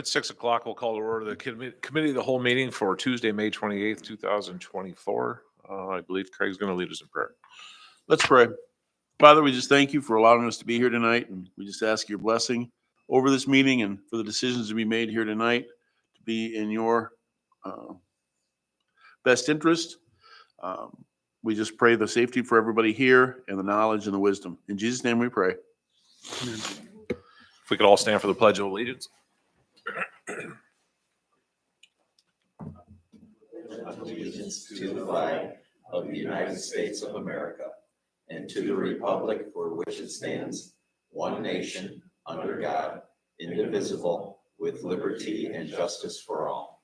It's 6 o'clock. We'll call to order the committee of the whole meeting for Tuesday, May 28th, 2024. I believe Craig's going to lead us in prayer. Let's pray. Father, we just thank you for allowing us to be here tonight, and we just ask your blessing over this meeting and for the decisions to be made here tonight to be in your best interest. We just pray the safety for everybody here and the knowledge and the wisdom. In Jesus' name we pray. Amen. If we could all stand for the Pledge of Allegiance. Allegiance to the flag of the United States of America and to the republic for which it stands, one nation, under God, indivisible, with liberty and justice for all.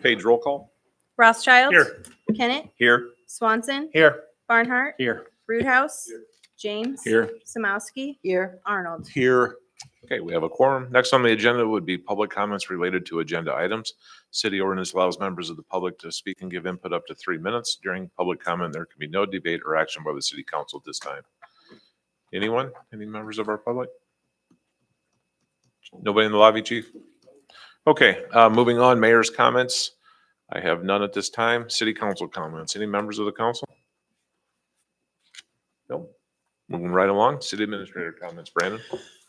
Page roll call. Rothschild. Here. Kennett. Here. Swanson. Here. Barnhart. Here. Roothouse. James. Here. Samowski. Here. Arnold. Here. Okay, we have a quorum. Next on the agenda would be public comments related to agenda items. City ordinance allows members of the public to speak and give input up to 3 minutes. During public comment, there can be no debate or action by the city council at this time. Anyone? Any members of our public? Nobody in the lobby, chief? Okay, moving on, mayor's comments. I have none at this time. City council comments. Any members of the council? No. Moving right along, city administrator comments. Brandon?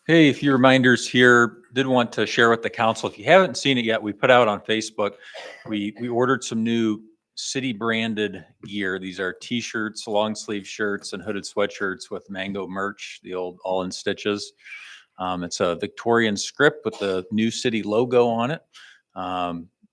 Hey, a few reminders here. Did want to share with the council. If you haven't seen it yet, we put out on Facebook. We ordered some new city branded gear. These are t-shirts, long sleeve shirts, and hooded sweatshirts with Mango merch, the old all in stitches. It's a Victorian script with the new city logo on it.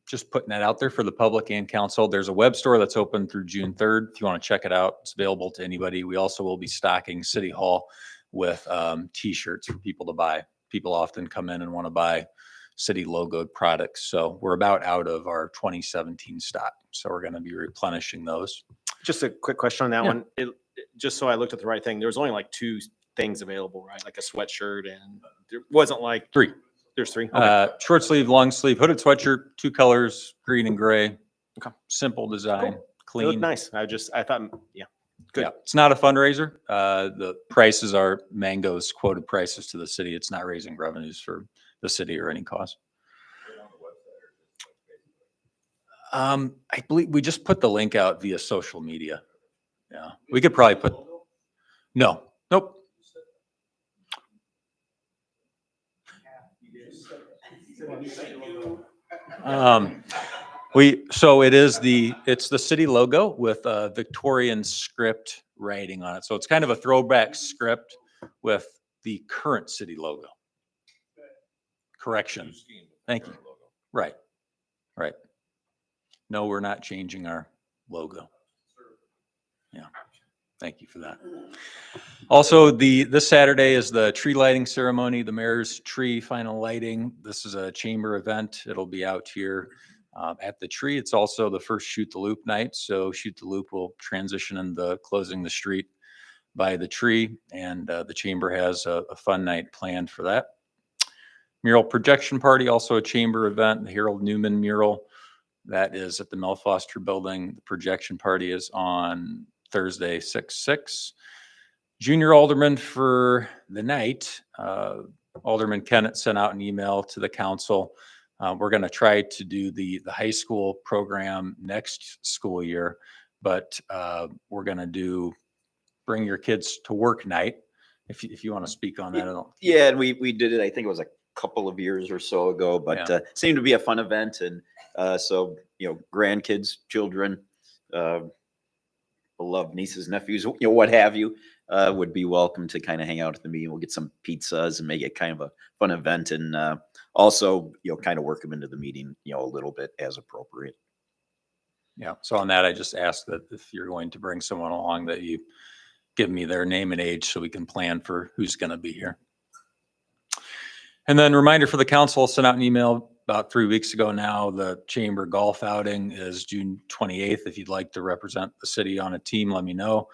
Just putting that out there for the public and council. There's a web store that's open through June 3rd. If you want to check it out, it's available to anybody. We also will be stocking City Hall with t-shirts for people to buy. People often come in and want to buy city logoed products. So we're about out of our 2017 stock. So we're going to be replenishing those. Just a quick question on that Yeah. one. Just so I looked at the right thing, there was only like 2 things available, right? Like a sweatshirt, and there wasn't like 3. There's 3. Okay. Short sleeve, long sleeve, hooded sweatshirt, 2 colors, green and gray. Okay. Simple design, They look clean. nice. I thought, yeah. Good. Yeah, it's not a fundraiser. The prices are Mango's quoted prices to the city. It's not raising revenues for the city or any cause. I believe we just put the link out via social media. Yeah, we could probably put, no, nope. So it's the city logo with a Victorian script writing on it. So it's kind of a throwback script with the current city logo. Correction. Thank you. Right. Right. No, we're not changing our logo. Yeah. Thank you for that. Also, this Saturday is the tree lighting ceremony, the mayor's tree final lighting. This is a chamber event. It'll be out here at the tree. It's also the first Shoot the Loop night. So Shoot the Loop will transition into closing the street by the tree. And the chamber has a fun night planned for that. Mural projection party, also a chamber event, the Harold Newman mural. That is at the Mel Foster building. The projection party is on Thursday, 6/6. Junior alderman for the night, Alderman Kennett sent out an email to the council. We're going to try to do the high school program next school year, but we're going to do bring your kids to work night. If you want to speak on that. Yeah, and we did it, I think it was a couple of years or so ago, but seemed to be a fun event. And so, grandkids, children, beloved nieces, nephews, what have you, would be welcome to kind of hang out at the meeting. We'll get some pizzas and make it kind of a fun event, and also, kind of work them into the meeting, a little bit as appropriate. Yeah. So on that, I just ask that if you're going to bring someone along, that you give me their name and age so we can plan for who's going to be here. And then reminder for the council, sent out an email about 3 weeks ago now. The chamber golf outing is June 28th. If you'd like to represent the city on a team, let me know.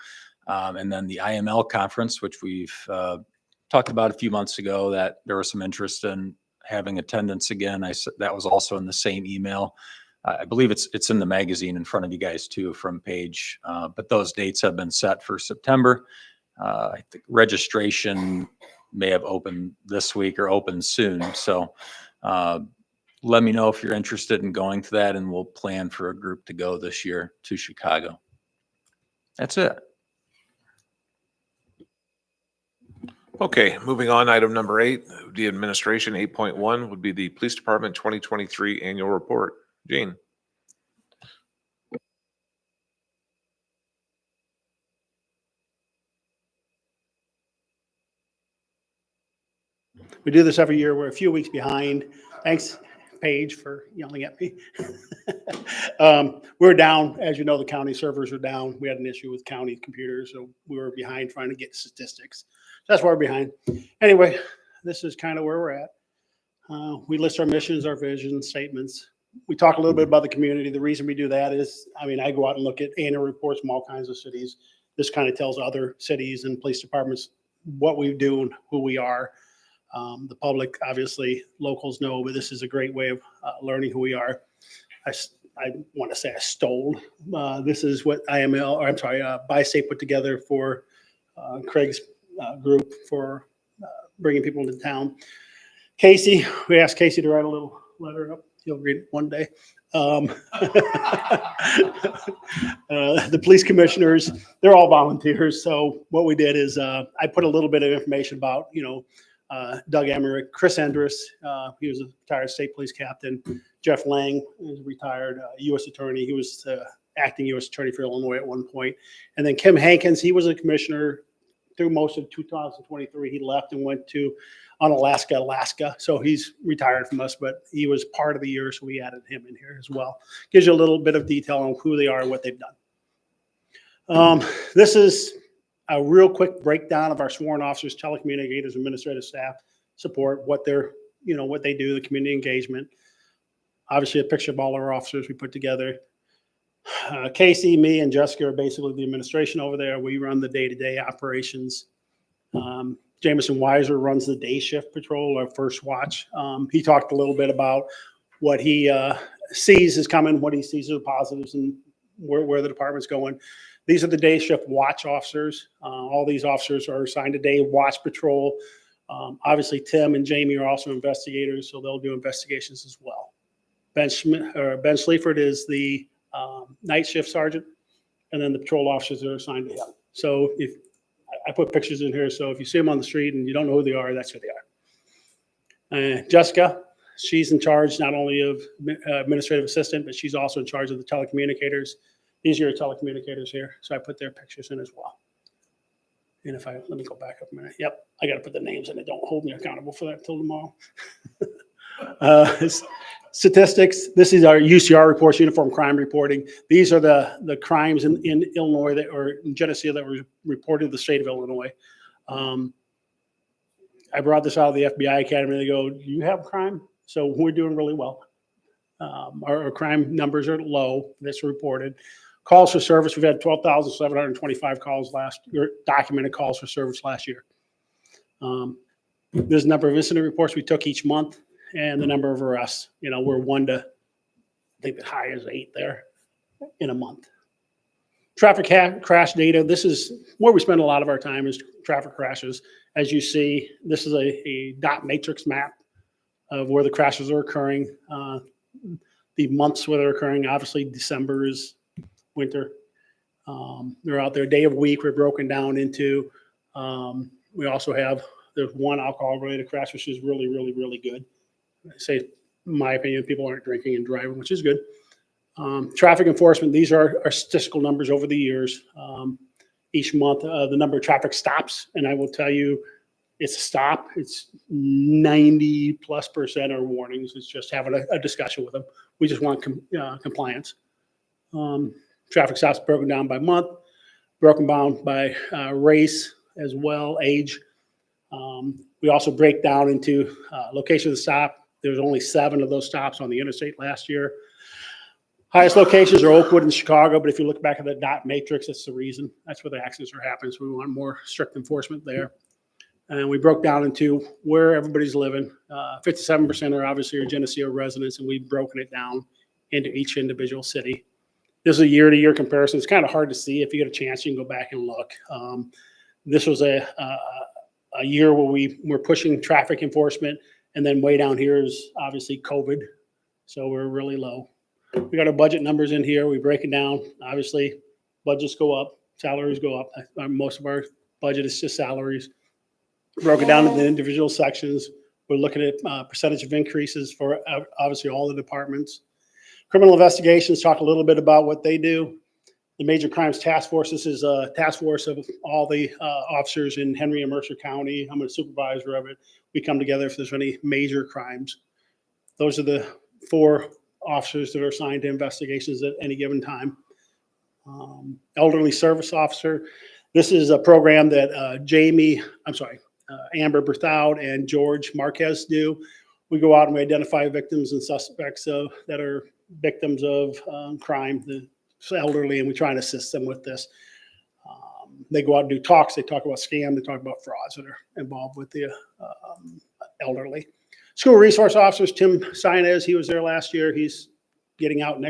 And then the IML conference, which we've talked about a few months ago, that there was some interest in having attendance again. I said that was also in the same email. I believe it's in the magazine in front of you guys too from Paige. But those dates have been set for September. I think registration may have opened this week or open soon. So let me know if you're interested in going to that, and we'll plan for a group to go this year to Chicago. That's it. Okay, moving on, item number 8, the administration. 8.1 would be the Police Department 2023 Annual Report. Gene? We do this every year. We're a few weeks behind. Thanks, Paige, for yelling at me. We're down. As you know, the county servers are down. We had an issue with county computers, so we were behind trying to get statistics. That's why we're behind. Anyway, this is kind of where we're at. We list our missions, our vision statements. We talk a little bit about the community. The reason we do that is, I mean, I go out and look at annual reports from all kinds of cities. This kind of tells other cities and police departments what we do and who we are. The public, obviously, locals know, but this is a great way of learning who we are. I want to say I stole. This is what IML, or I'm sorry, Bi-State put together for Craig's group for bringing people into town. Casey, we asked Casey to write a little letter up. He'll read it one day. The police commissioners, they're all volunteers. So what we did is I put a little bit of information about, Doug Emmerich, Chris Endress, he was a retired state police captain. Jeff Lang is a retired U.S. attorney. He was acting U.S. attorney for Illinois at one point. And then Kim Hankins, he was a commissioner through most of 2023. He left and went to Alaska. So he's retired from us, but he was part of the year, so we added him in here as well. Gives you a little bit of detail on who they are and what they've done. This is a real quick breakdown of our sworn officers, telecommunicators, administrative staff support, what they're, what they do, the community engagement. Obviously, a picture of all our officers we put together. Casey, me, and Jessica are basically the administration over there. We run the day-to-day operations. Jameson Weiser runs the day shift patrol, our first watch. He talked a little bit about what he sees is coming, what he sees as positives, and where the department's going. These are the day shift watch officers. All these officers are assigned a day watch patrol. Obviously, Tim and Jamie are also investigators, so they'll do investigations as well. Ben Schlieffert is the night shift sergeant, and then the patrol officers are assigned to him. So if I put pictures in here, so if you see them on the street and you don't know who they are, that's who they are. Jessica, she's in charge not only of administrative assistant, but she's also in charge of the telecommunicators. These are your telecommunicators here, so I put their pictures in as well. And let me go back up a minute. Yep, I got to put the names in it. Don't hold me accountable for that until tomorrow. Statistics. This is our UCR reports, uniform crime reporting. These are the crimes in Illinois or in Geneseo that were reported to the state of Illinois. I brought this out of the FBI Academy. They go, "Do you have crime?" So we're doing really well. Our crime numbers are low. That's reported. Calls for service. We've had 12,725 calls documented calls for service last year. There's a number of incident reports we took each month, and the number of arrests. We're 1 to, I think the high is 8 there in a month. Traffic crash data. This is where we spend a lot of our time, is traffic crashes. As you see, this is a dot matrix map of where the crashes are occurring. The months where they're occurring. Obviously, December is winter. They're out there day of week. We're broken down into. We also have, there's one alcohol-related crash, which is really, really, really good. I say, in my opinion, people aren't drinking and driving, which is good. Traffic enforcement, these are our statistical numbers over the years. Each month, the number of traffic stops, and I will tell you, it's a stop. It's 90+% are warnings. It's just having a discussion with them. We just want compliance. Traffic stops broken down by month, broken down by race as well, age. We also break down into location of the stop. There's only 7 of those stops on the interstate last year. Highest locations are Oakwood and Chicago, but if you look back at the dot matrix, that's the reason. That's where the accidents are happening, so we want more strict enforcement there. And we broke down into where everybody's living. 57% are obviously Geneseo residents, and we've broken it down into each individual city. This is a year-to-year comparison. It's kind of hard to see. If you get a chance, you can go back and look. This was a year where we were pushing traffic enforcement, and then way down here is obviously COVID. So we're really low. We got our budget numbers in here. We break it down. Obviously, budgets go up, salaries go up. Most of our budget is just salaries. Broken down into individual sections. We're looking at percentage of increases for obviously all the departments. Criminal investigations, talk a little bit about what they do. The Major Crimes Task Force, this is a task force of all the officers in Henry and Mercer County. I'm a supervisor of it. We come together if there's any major crimes. Those are the 4 officers that are assigned to investigations at any given time. Elderly Service Officer. This is a program that Amber Berthoud and George Marquez do. We go out and we identify victims and suspects that are victims of crime, the elderly, and we try and assist them with this. They go out and do talks. They talk about scam. They talk about frauds that are involved with the elderly. School resource officers, Tim Sinez, he was there last year. He's getting out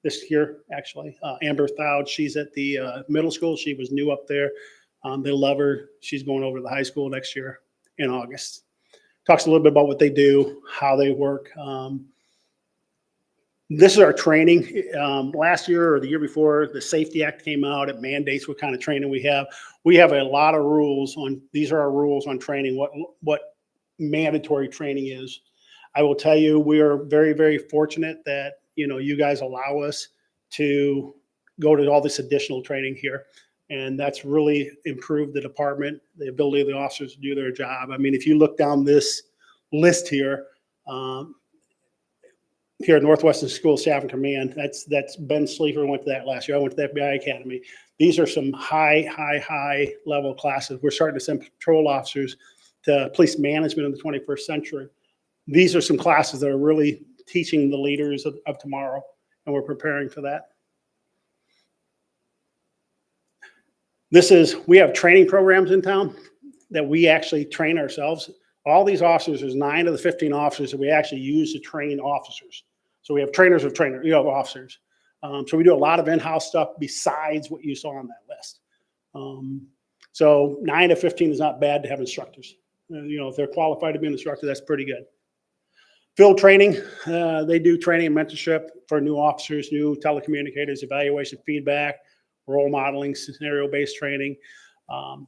this year, actually. Amber Thowd, she's at the middle school. She was new up there. They love her. She's going over to the high school next year in August. Talks a little bit about what they do, how they work. This is our training. Last year or the year before, the Safety Act came out. It mandates what kind of training we have. We have a lot of rules on, these are our rules on training, what mandatory training is. I will tell you, we are very, very fortunate that, you guys allow us to go to all this additional training here. And that's really improved the department, the ability of the officers to do their job. I mean, if you look down this list here, here at Northwestern School Staff and Command, that's Ben Sleeper went to that last year. I went to the FBI Academy. These are some high level classes. We're starting to send patrol officers to police management in the 21st century. These are some classes that are really teaching the leaders of tomorrow, and we're preparing for that. We have training programs in town that we actually train ourselves. All these officers, there's 9 of the 15 officers that we actually use to train officers. So we have trainers of officers. So we do a lot of in-house stuff besides what you saw on that list. So 9 to 15 is not bad to have instructors. If they're qualified to be an instructor, that's pretty good. Field training, they do training and mentorship for new officers, new telecommunicators, evaluation feedback, role modeling, scenario-based training.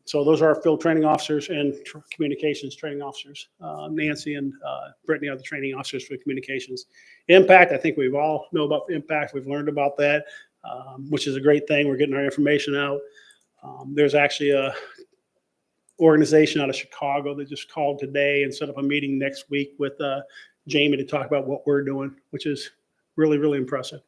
So those are our field training officers and communications training officers. Nancy and Brittany are the training officers for communications. Impact, I think we've all know about Impact. We've learned about that, which is a great thing. We're getting our information out. There's actually a organization out of Chicago that just called today and set up a meeting next week with Jamie to talk about what we're doing, which is really, really impressive.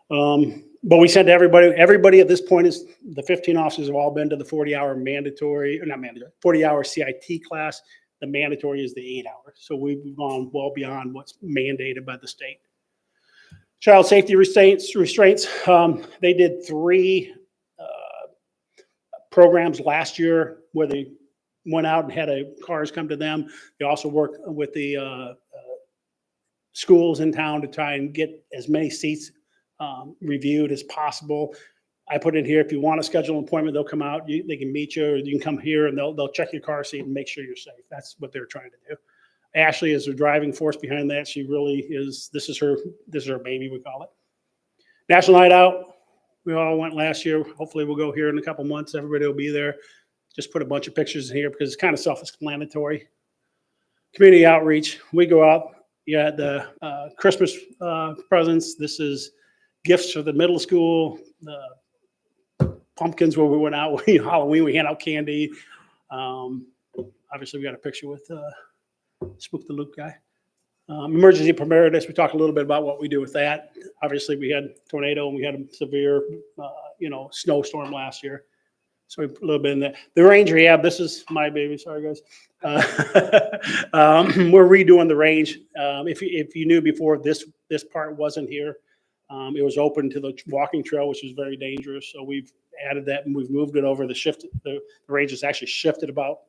But we sent everybody at this point is the 15 officers have all been to the 40-hour mandatory, or not mandatory, 40-hour CIT class. The mandatory is the 8 hours. So we've gone well beyond what's mandated by the state. Child safety restraints. They did 3 programs last year where they went out and had cars come to them. They also worked with the schools in town to try and get as many seats reviewed as possible. I put in here, if you want to schedule an appointment, they'll come out, they can meet you, or you can come here and they'll check your car seat and make sure you're safe. That's what they're trying to do. Ashley is the driving force behind that. She really is, this is her baby, we call it. National Night Out. We all went last year. Hopefully we'll go here in a couple months. Everybody will be there. Just put a bunch of pictures in here because it's kind of self-explanatory. Community outreach. We go out. Yeah, the Christmas presents. This is gifts for the middle school. The pumpkins where we went out. Halloween, we hand out candy. Obviously, we got a picture with Spook the Loop guy. Emergency preparedness. We talked a little bit about what we do with that. Obviously, we had tornado and we had a severe, snowstorm last year. So we put a little bit in there. The range rehab. This is my baby. Sorry, guys. We're redoing the range. If you knew before, this part wasn't here. It was open to the walking trail, which is very dangerous. So we've added that and we've moved it over. The range is actually shifted about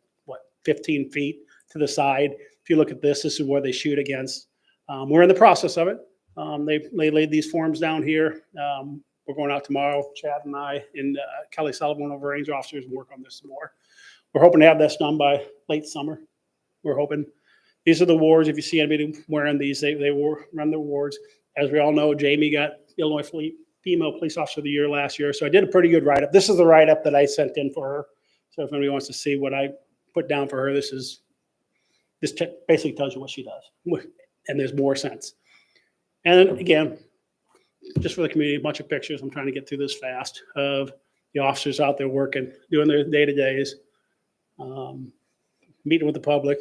15 feet to the side. If you look at this is where they shoot against. We're in the process of it. They laid these forms down here. We're going out tomorrow, Chad and I and Kelly Sullivan, one of our range officers, and work on this some more. we're hoping to have this done by late summer. We're hoping, these are the awards. If you see anybody wearing these, they were run the awards. As we all know, Jamie got Illinois Female Police Officer of the Year last year. So I did a pretty good write-up. This is the write-up that I sent in for her. So if anybody wants to see what I put down for her, this basically tells you what she does. And there's more sense. And again, just for the community, a bunch of pictures. I'm trying to get through this fast of the officers out there working, doing their day-to-days, meeting with the public.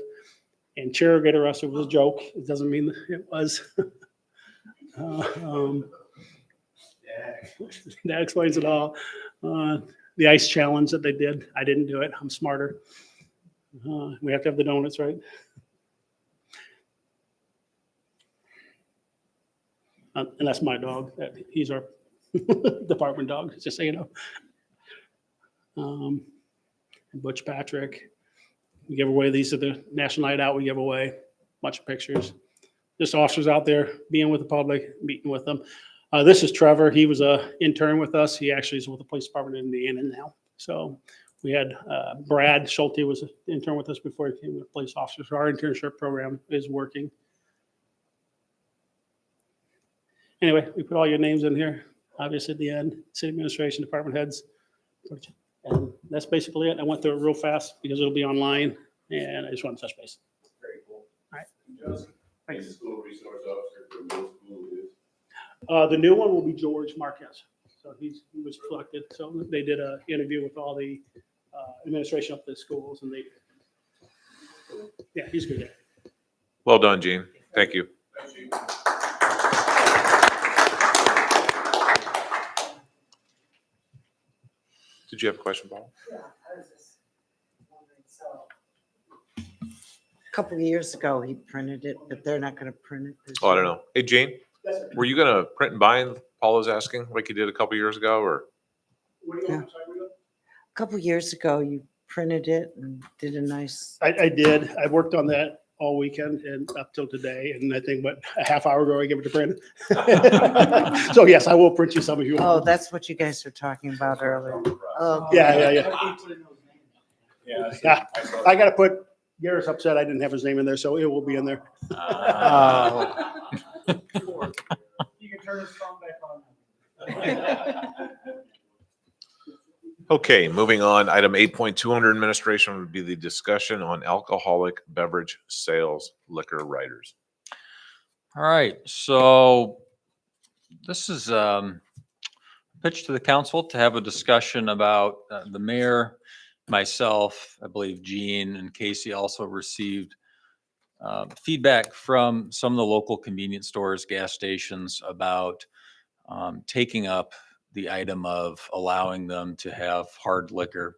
And Chair get arrested was a joke. It doesn't mean it was. That explains it all. The ice challenge that they did, I didn't do it. I'm smarter. We have to have the donuts, right? And that's my dog. He's our department dog, just so you know. And Butch Patrick. We give away, these are the National Night Out we give away. Bunch of pictures. Just officers out there being with the public, meeting with them. This is Trevor. He was an intern with us. He actually is with the police department in Indiana now. So we had Brad Schulte was an intern with us before he became a police officer. So our internship program is working. Anyway, we put all your names in here, obviously at the end, city administration, department heads. And that's basically it. I went through it real fast because it'll be online and I just want to touch base. Very cool. All right. Justin, the school resource officer for middle school is. The new one will be George Marquez. So he was selected. So they did an interview with all the administration up at the schools and yeah, he's good. Well done, Gene. Thank you. Thank you. Did you have a question, Paul? Yeah, I was just wondering, so. A couple of years ago, he printed it, but they're not gonna print it this Oh, I don't year. know. Hey, Gene, were you gonna print and bind, Paul was asking, like you did a couple years ago, or? A couple of years ago, you printed it and did a nice, I did. I worked on that all weekend and up till today. And I think, what, a half hour ago, I gave it to print. So yes, I will print you some if you oh, want. that's what you guys were talking about earlier. Oh, Yeah. Yeah, I gotta put, Garrett's upset I didn't have his name in there, so it will be in there. You can turn his phone back on. Okay, moving on. Item 8.2 under administration would be the discussion on alcoholic beverage sales liquor riders. All right, so this is pitch to the council to have a discussion about the mayor, myself, I believe Gene and Casey also received feedback from some of the local convenience stores, gas stations about taking up the item of allowing them to have hard liquor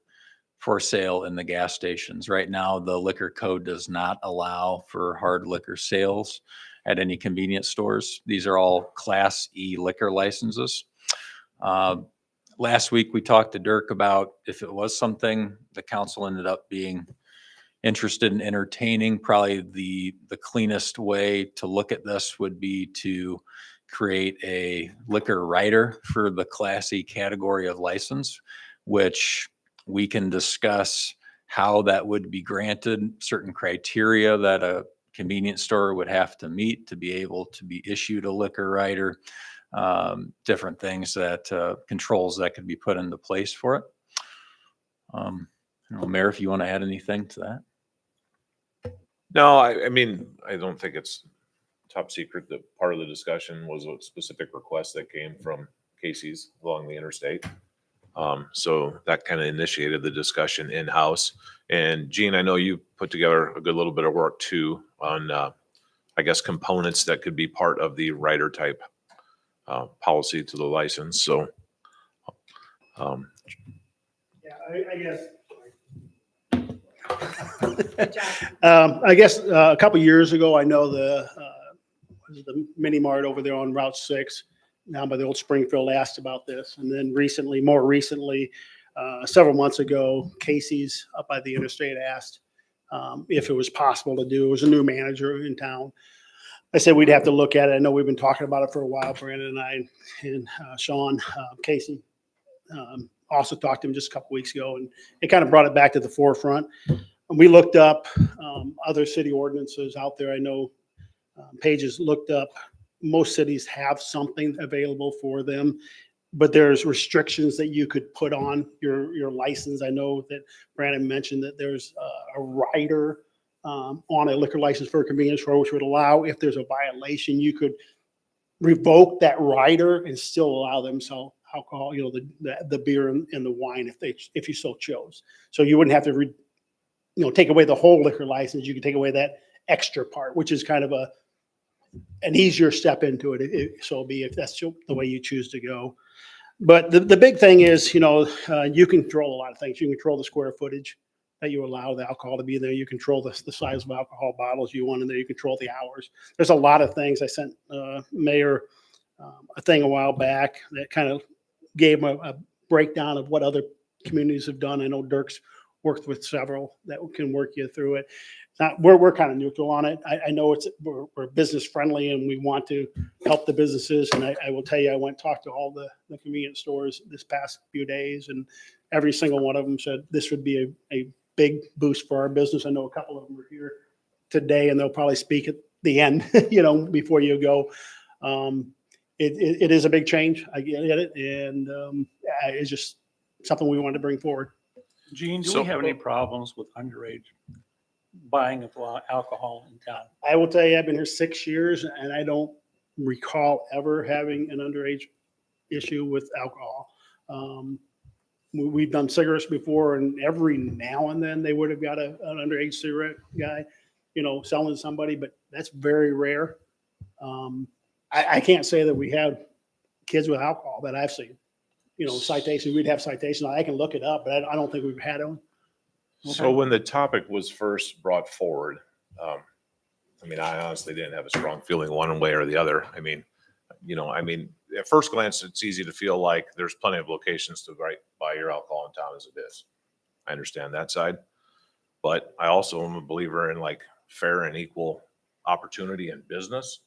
for sale in the gas stations. Right now, the liquor code does not allow for hard liquor sales at any convenience stores. These are all Class E liquor licenses. Last week, we talked to Dirk about if it was something the council ended up being interested in entertaining. Probably the cleanest way to look at this would be to create a liquor rider for the Class E category of license, which we can discuss how that would be granted, certain criteria that a convenience store would have to meet to be able to be issued a liquor rider, different things that controls that could be put into place for it. I don't know, Mayor, if you want to add anything to that? No, I mean, I don't think it's top secret that part of the discussion was a specific request that came from Casey's along the interstate. So that kind of initiated the discussion in-house. And Gene, I know you put together a good little bit of work too on, I guess, components that could be part of the rider type policy to the license. So, Yeah, I guess. I guess a couple years ago, I know the mini mart over there on Route 6, down by the old Springfield, asked about this. And then more recently, several months ago, Casey's up by the interstate asked if it was possible to do. It was a new manager in town. I said we'd have to look at it. I know we've been talking about it for a while, Brandon and I and Sean, Casey. also talked to him just a couple weeks ago, and it kind of brought it back to the forefront. And we looked up other city ordinances out there. I know Paige has looked up. Most cities have something available for them, but there's restrictions that you could put on your license. I know that Brandon mentioned that there's a rider on a liquor license for a convenience store, which would allow, if there's a violation, you could revoke that rider and still allow them sell alcohol, the beer and the wine if you so chose. So you wouldn't have to take away the whole liquor license. You could take away that extra part, which is kind of an easier step into it. If that's the way you choose to go. But the big thing is, you can control a lot of things. You can control the square footage that you allow the alcohol to be there. You control the size of alcohol bottles you want in there. You control the hours. There's a lot of things. I sent Mayor a thing a while back that kind of gave a breakdown of what other communities have done. I know Dirk's worked with several that can work you through it. We're kind of neutral on it. I know we're business friendly and we want to help the businesses. And I will tell you, I went and talked to all the convenience stores this past few days, and every single one of them said this would be a big boost for our business. I know a couple of them are here today, and they'll probably speak at the end, before you go. It is a big change. I get it. And it's just something we wanted to bring forward. Gene, do So- we have any problems with underage buying of alcohol in town? I will tell you, I've been here 6 years and I don't recall ever having an underage issue with alcohol. We've done cigarettes before, and every now and then they would have got an underage cigarette guy, selling to somebody, but that's very rare. I can't say that we have kids with alcohol that I've seen. Citations, we'd have citations. I can look it up, but I don't think we've had them. So when the topic was first brought forward, I honestly didn't have a strong feeling one way or the other. At first glance, it's easy to feel like there's plenty of locations to buy your alcohol in town as it is. I understand that side, but I also am a believer in like fair and equal opportunity in business.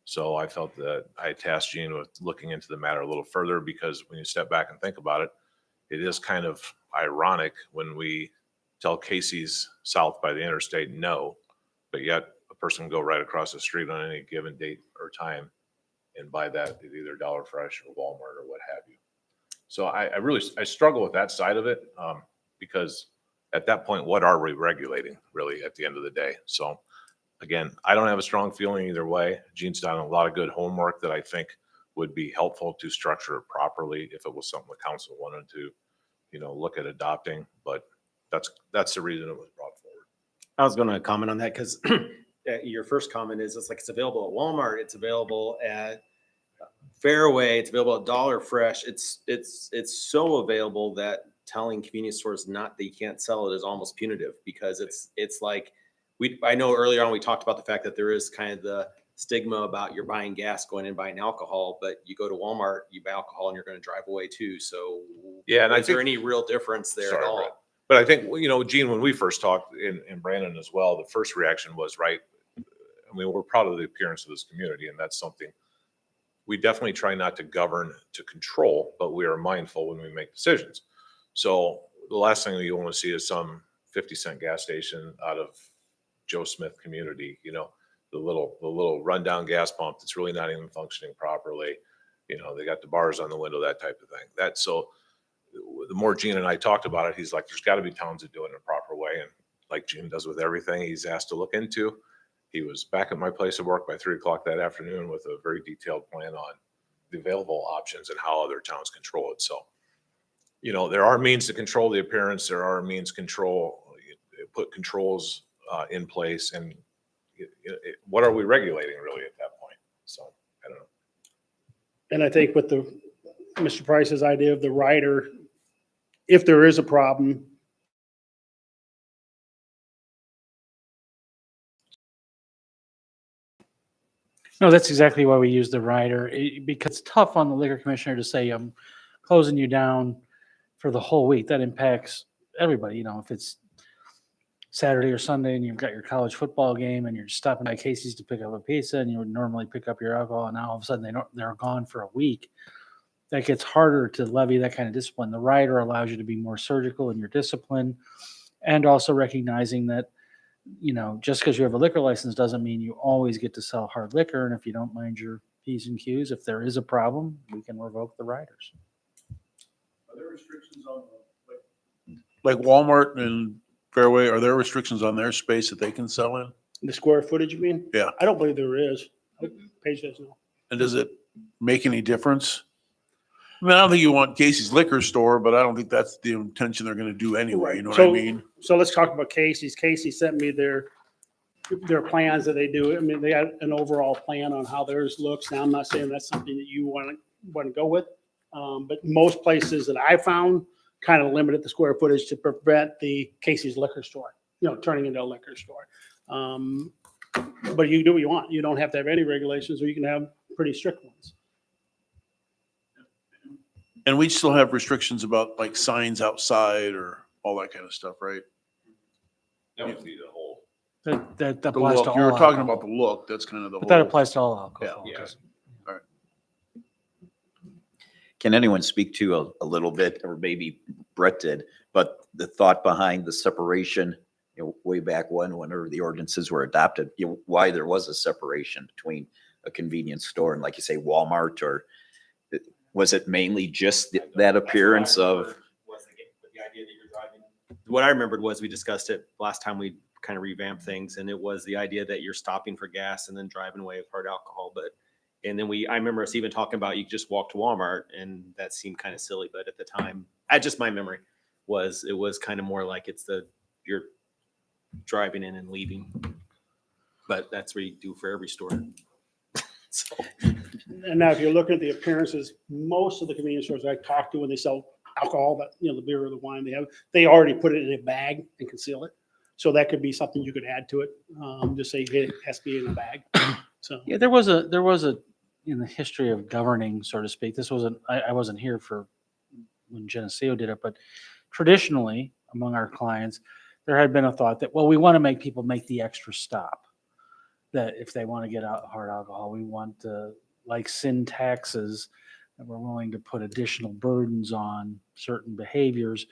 So I felt that I tasked Gene with looking into the matter a little further, because when you step back and think about it, it is kind of ironic when we tell Casey's south by the interstate no, but yet a person can go right across the street on any given date or time and buy that at either Dollar Fresh or Walmart or what have you. So I struggle with that side of it, because at that point, what are we regulating really at the end of the day? So again, I don't have a strong feeling either way. Gene's done a lot of good homework that I think would be helpful to structure it properly if it was something the council wanted to, look at adopting. But that's the reason it was brought forward. I was going to comment on that because your first comment is it's available at Walmart, it's available at Fairway, it's available at Dollar Fresh. It's so available that telling convenience stores not that you can't sell it is almost punitive, because it's like I know earlier on we talked about the fact that there is kind of the stigma about you're buying gas going in and buying alcohol, but you go to Walmart, you buy alcohol, and you're going to drive away too. So Yeah, and is there any real difference there Sorry, at all? Brett. But I think, Gene, when we first talked, and Brandon as well, the first reaction was, right, we're proud of the appearance of this community, and that's something we definitely try not to govern to control, but we are mindful when we make decisions. So the last thing that you want to see is some 50-cent gas station out of Joe Smith community, the little rundown gas pump that's really not even functioning properly. They got the bars on the window, that type of thing. So the more Gene and I talked about it, he's like, there's got to be towns that do it in a proper way. And like Gene does with everything he's asked to look into, he was back at my place of work by 3:00 that afternoon with a very detailed plan on the available options and how other towns control it. So, there are means to control the appearance. There are means put controls in place. And what are we regulating really at that point? So I don't know. And I think with Mr. Price's idea of the rider, if there is a problem, No, that's exactly why we use the rider, because it's tough on the liquor commissioner to say, I'm closing you down for the whole week. That impacts everybody. If it's Saturday or Sunday and you've got your college football game and you're stopping by Casey's to pick up a pizza and you would normally pick up your alcohol, and now all of a sudden they're gone for a week. that gets harder to levy that kind of discipline. The rider allows you to be more surgical in your discipline, and also recognizing that, you know, just because you have a liquor license doesn't mean you always get to sell hard liquor. And if you don't mind your P's and Q's, if there is a problem, we can revoke the riders. Are there restrictions on, like Walmart and Fairway, are there restrictions on their space that they can sell in? The square footage, you mean? Yeah. I don't believe there is. Paige doesn't know. And does it make any difference? I mean, I don't think you want Casey's Liquor Store, but I don't think that's the intention they're gonna do anyway, you know what I So- mean? So let's talk about Casey's. Casey sent me their plans that they do. I mean, they got an overall plan on how theirs looks. Now, I'm not saying that's something that you want to go with. But most places that I found kind of limited the square footage to prevent the Casey's Liquor Store, turning into a liquor store. But you can do what you want. You don't have to have any regulations, or you can have pretty strict ones. And we still have restrictions about like signs outside or all that kind of stuff, right? That would be the whole. That The applies to look, all. you were talking alcohol. about the look, that's kind of the But that whole. applies to all alcohol. Yeah. Can anyone speak to a little bit, or maybe Brett did, but the thought behind the separation, way back whenever the ordinances were adopted, why there was a separation between a convenience store and, like you say, Walmart, or was it mainly just that appearance of? Was the idea that you're driving? What I remembered was we discussed it last time we kind of revamped things, and it was the idea that you're stopping for gas and then driving away with hard alcohol. And then I remember us even talking about you could just walk to Walmart, and that seemed kind of silly. But at the time, just my memory was it was kind of more like you're driving in and leaving. But that's what you do for every store. So. And now, if you're looking at the appearances, most of the convenience stores I talk to, when they sell alcohol, that, the beer or the wine they already put it in a bag and conceal it. So that could be something you could add to it. Just say, hey, it has to be in a bag. So. Yeah, there was a in the history of governing, so to speak. This wasn't I wasn't here for when Geneseo did it, but traditionally among our clients, there had been a thought that, well, we want to make people make the extra stop. That if they want to get out hard alcohol, we want like sin taxes, that we're willing to put additional burdens on certain behaviors.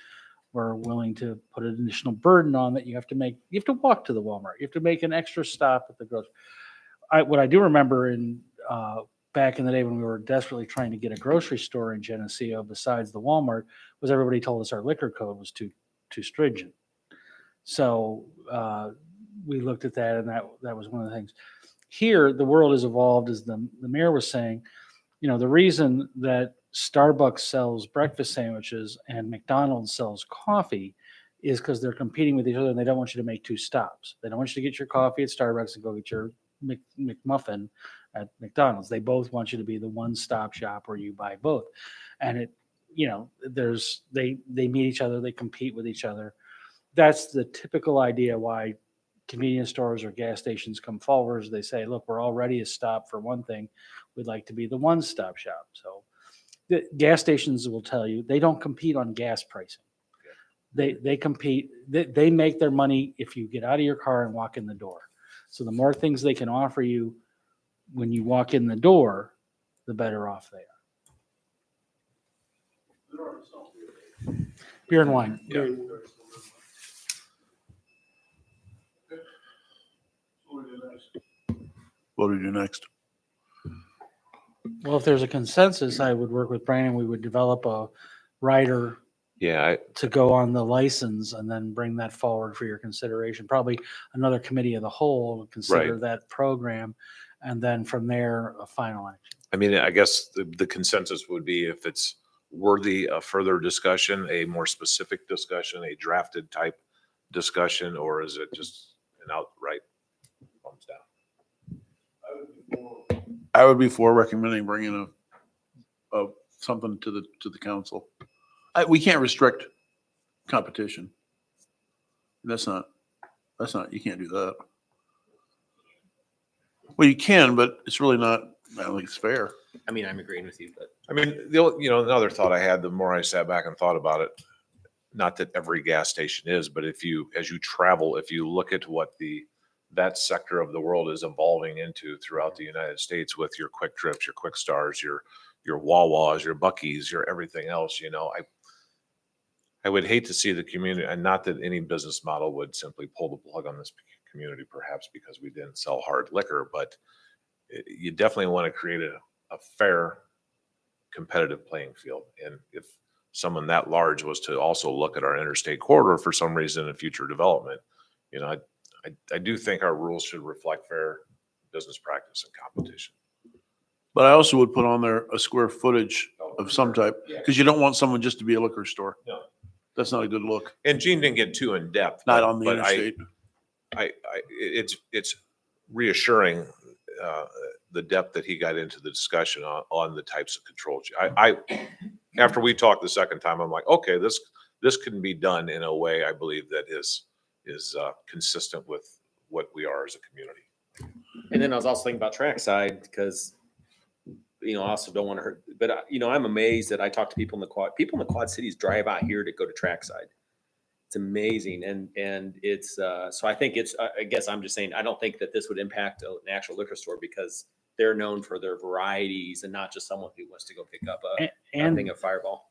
We're willing to put an additional burden on that you have to walk to the Walmart. You have to make an extra stop at the grocery. What I do remember back in the day when we were desperately trying to get a grocery store in Geneseo besides the Walmart was everybody told us our liquor code was too stringent. So we looked at that, and that was one of the things. Here, the world has evolved, as the mayor was saying. The reason that Starbucks sells breakfast sandwiches and McDonald's sells coffee is because they're competing with each other, and they don't want you to make two stops. They don't want you to get your coffee at Starbucks and go get your McMuffin at McDonald's. They both want you to be the one-stop shop where you buy both. And they meet each other, they compete with each other. That's the typical idea why convenience stores or gas stations come forward. They say, look, we're already a stop for one thing. We'd like to be the one-stop shop. So the gas stations will tell you they don't compete on gas pricing. They compete, they make their money if you get out of your car and walk in the door. So the more things they can offer you when you walk in the door, the better off they are. Beer and wine. Yeah. What do we do next? Well, if there's a consensus, I would work with Brandon. We would develop a rider Yeah, to go on the license and then bring that forward for your consideration. Probably another committee of the whole would consider Right. that program. And then from there, a final action. I mean, I guess the consensus would be if it's worthy of further discussion, a more specific discussion, a drafted type discussion, or is it just an outright thumbs down? I would be for recommending bringing something to the council. We can't restrict competition. That's not, you can't do that. Well, you can, but it's really not, I don't think it's fair. I mean, I'm agreeing with you, but I mean, another thought I had, the more I sat back and thought about it, not that every gas station is, but as you travel, if you look at what that sector of the world is evolving into throughout the United States with your Quick Trips, your Quick Stars, your your Wawas, your Buc-ee's, your everything else, I would hate to see the community, and not that any business model would simply pull the plug on this community, perhaps because we didn't sell hard liquor, but you definitely want to create a fair, competitive playing field. And if someone that large was to also look at our interstate corridor for some reason in future development, I do think our rules should reflect fair business practice and competition. But I also would put on there a square footage of some type, because you don't want someone just to be a liquor store. No. That's not a good look, And Gene didn't get too in depth. not but- on the but interstate. it's reassuring, the depth that he got into the discussion on the types of controls. After we talked the second time, I'm like, okay, this can be done in a way I believe that is consistent with what we are as a community. And then I was also thinking about trackside because, I also don't want to hurt, but I'm amazed that I talk to people in the quad cities drive out here to go to trackside. It's amazing. And it's, so I think I guess I'm just saying, I don't think that this would impact an actual liquor store because they're known for their varieties and not just someone who wants to go pick up a And thing of Fireball.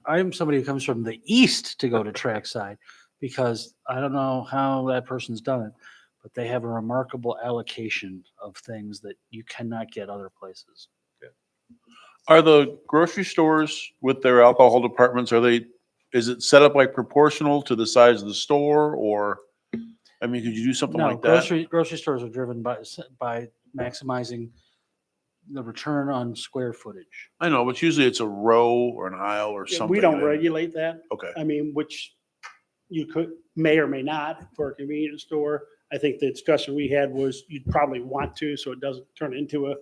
I'm somebody who comes from the east to go to trackside because I don't know how that person's done it, but they have a remarkable allocation of things that you cannot get other places. Are the grocery stores with their alcohol departments, is it set up like proportional to the size of the store, or, I mean, could you do something No, like that? grocery stores are driven by maximizing the return on square footage. I know, but usually it's a row or an aisle or something. We don't then- regulate that. Okay. I mean, which you may or may not for a convenience store. I think the discussion we had was you'd probably want to, so it doesn't turn into a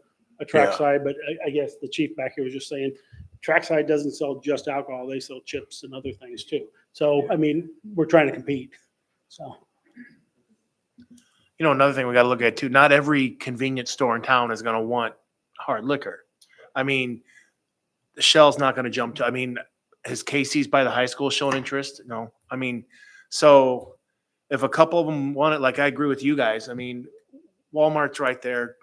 trackside. But I guess the chief back here was just saying, trackside doesn't sell just alcohol. They sell chips and other things too. So, I mean, we're trying to compete. So, Another thing we got to look at too, not every convenience store in town is going to want hard liquor. I mean, the Shell's not going to jump to, has Casey's by the high school shown interest? No. So if a couple of them want it, like I agree with you guys, Walmart's right there,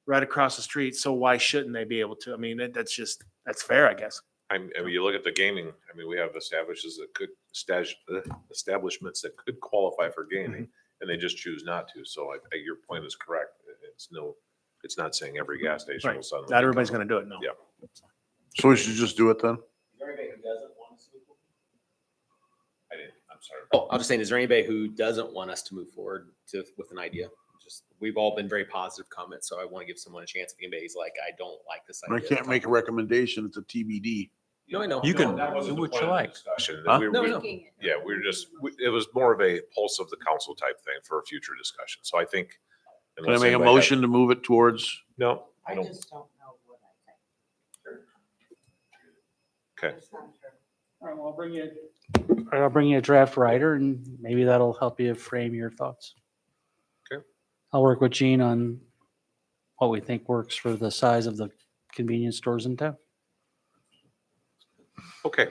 right across the street. So why shouldn't they be able to? That's fair, I guess. You look at the gaming, we have establishments that could qualify for gaming, and they just choose not to. So your point is correct. It's not saying every gas station will Right. suddenly. Not everybody's going to do it. No. Yeah. So we should just do it then? I'm sorry. Oh, I was just saying, is there anybody who doesn't want us to move forward with an idea? We've all been very positive comments, so I want to give someone a chance. If anybody's like, I don't like this I idea. can't make a recommendation. It's a TBD. No, I know. You can That wasn't do the what point you of the like. discussion. Huh? No. Yeah, it was more of a pulse of the council type thing for a future discussion. So I think. Can I unless make a anybody has- motion to move it towards? No, I I don't. just don't know what I think. Okay. Just not sure. All right, well, I'll bring you a draft writer and maybe that'll help you frame your thoughts. Okay. I'll work with Gene on what we think works for the size of the convenience stores in town. Okay.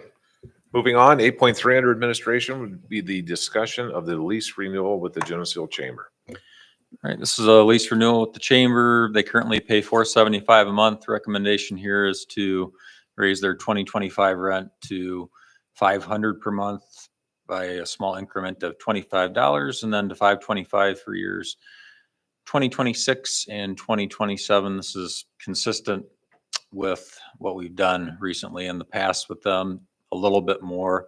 Moving on, 8.3 under administration would be the discussion of the lease renewal with the Geneseo Chamber. All right, this is a lease renewal with the chamber. They currently pay $475 a month. Recommendation here is to raise their 2025 rent to $500 per month by a small increment of $25, and then to $525 for years 2026 and 2027. This is consistent with what we've done recently in the past with them, a little bit more.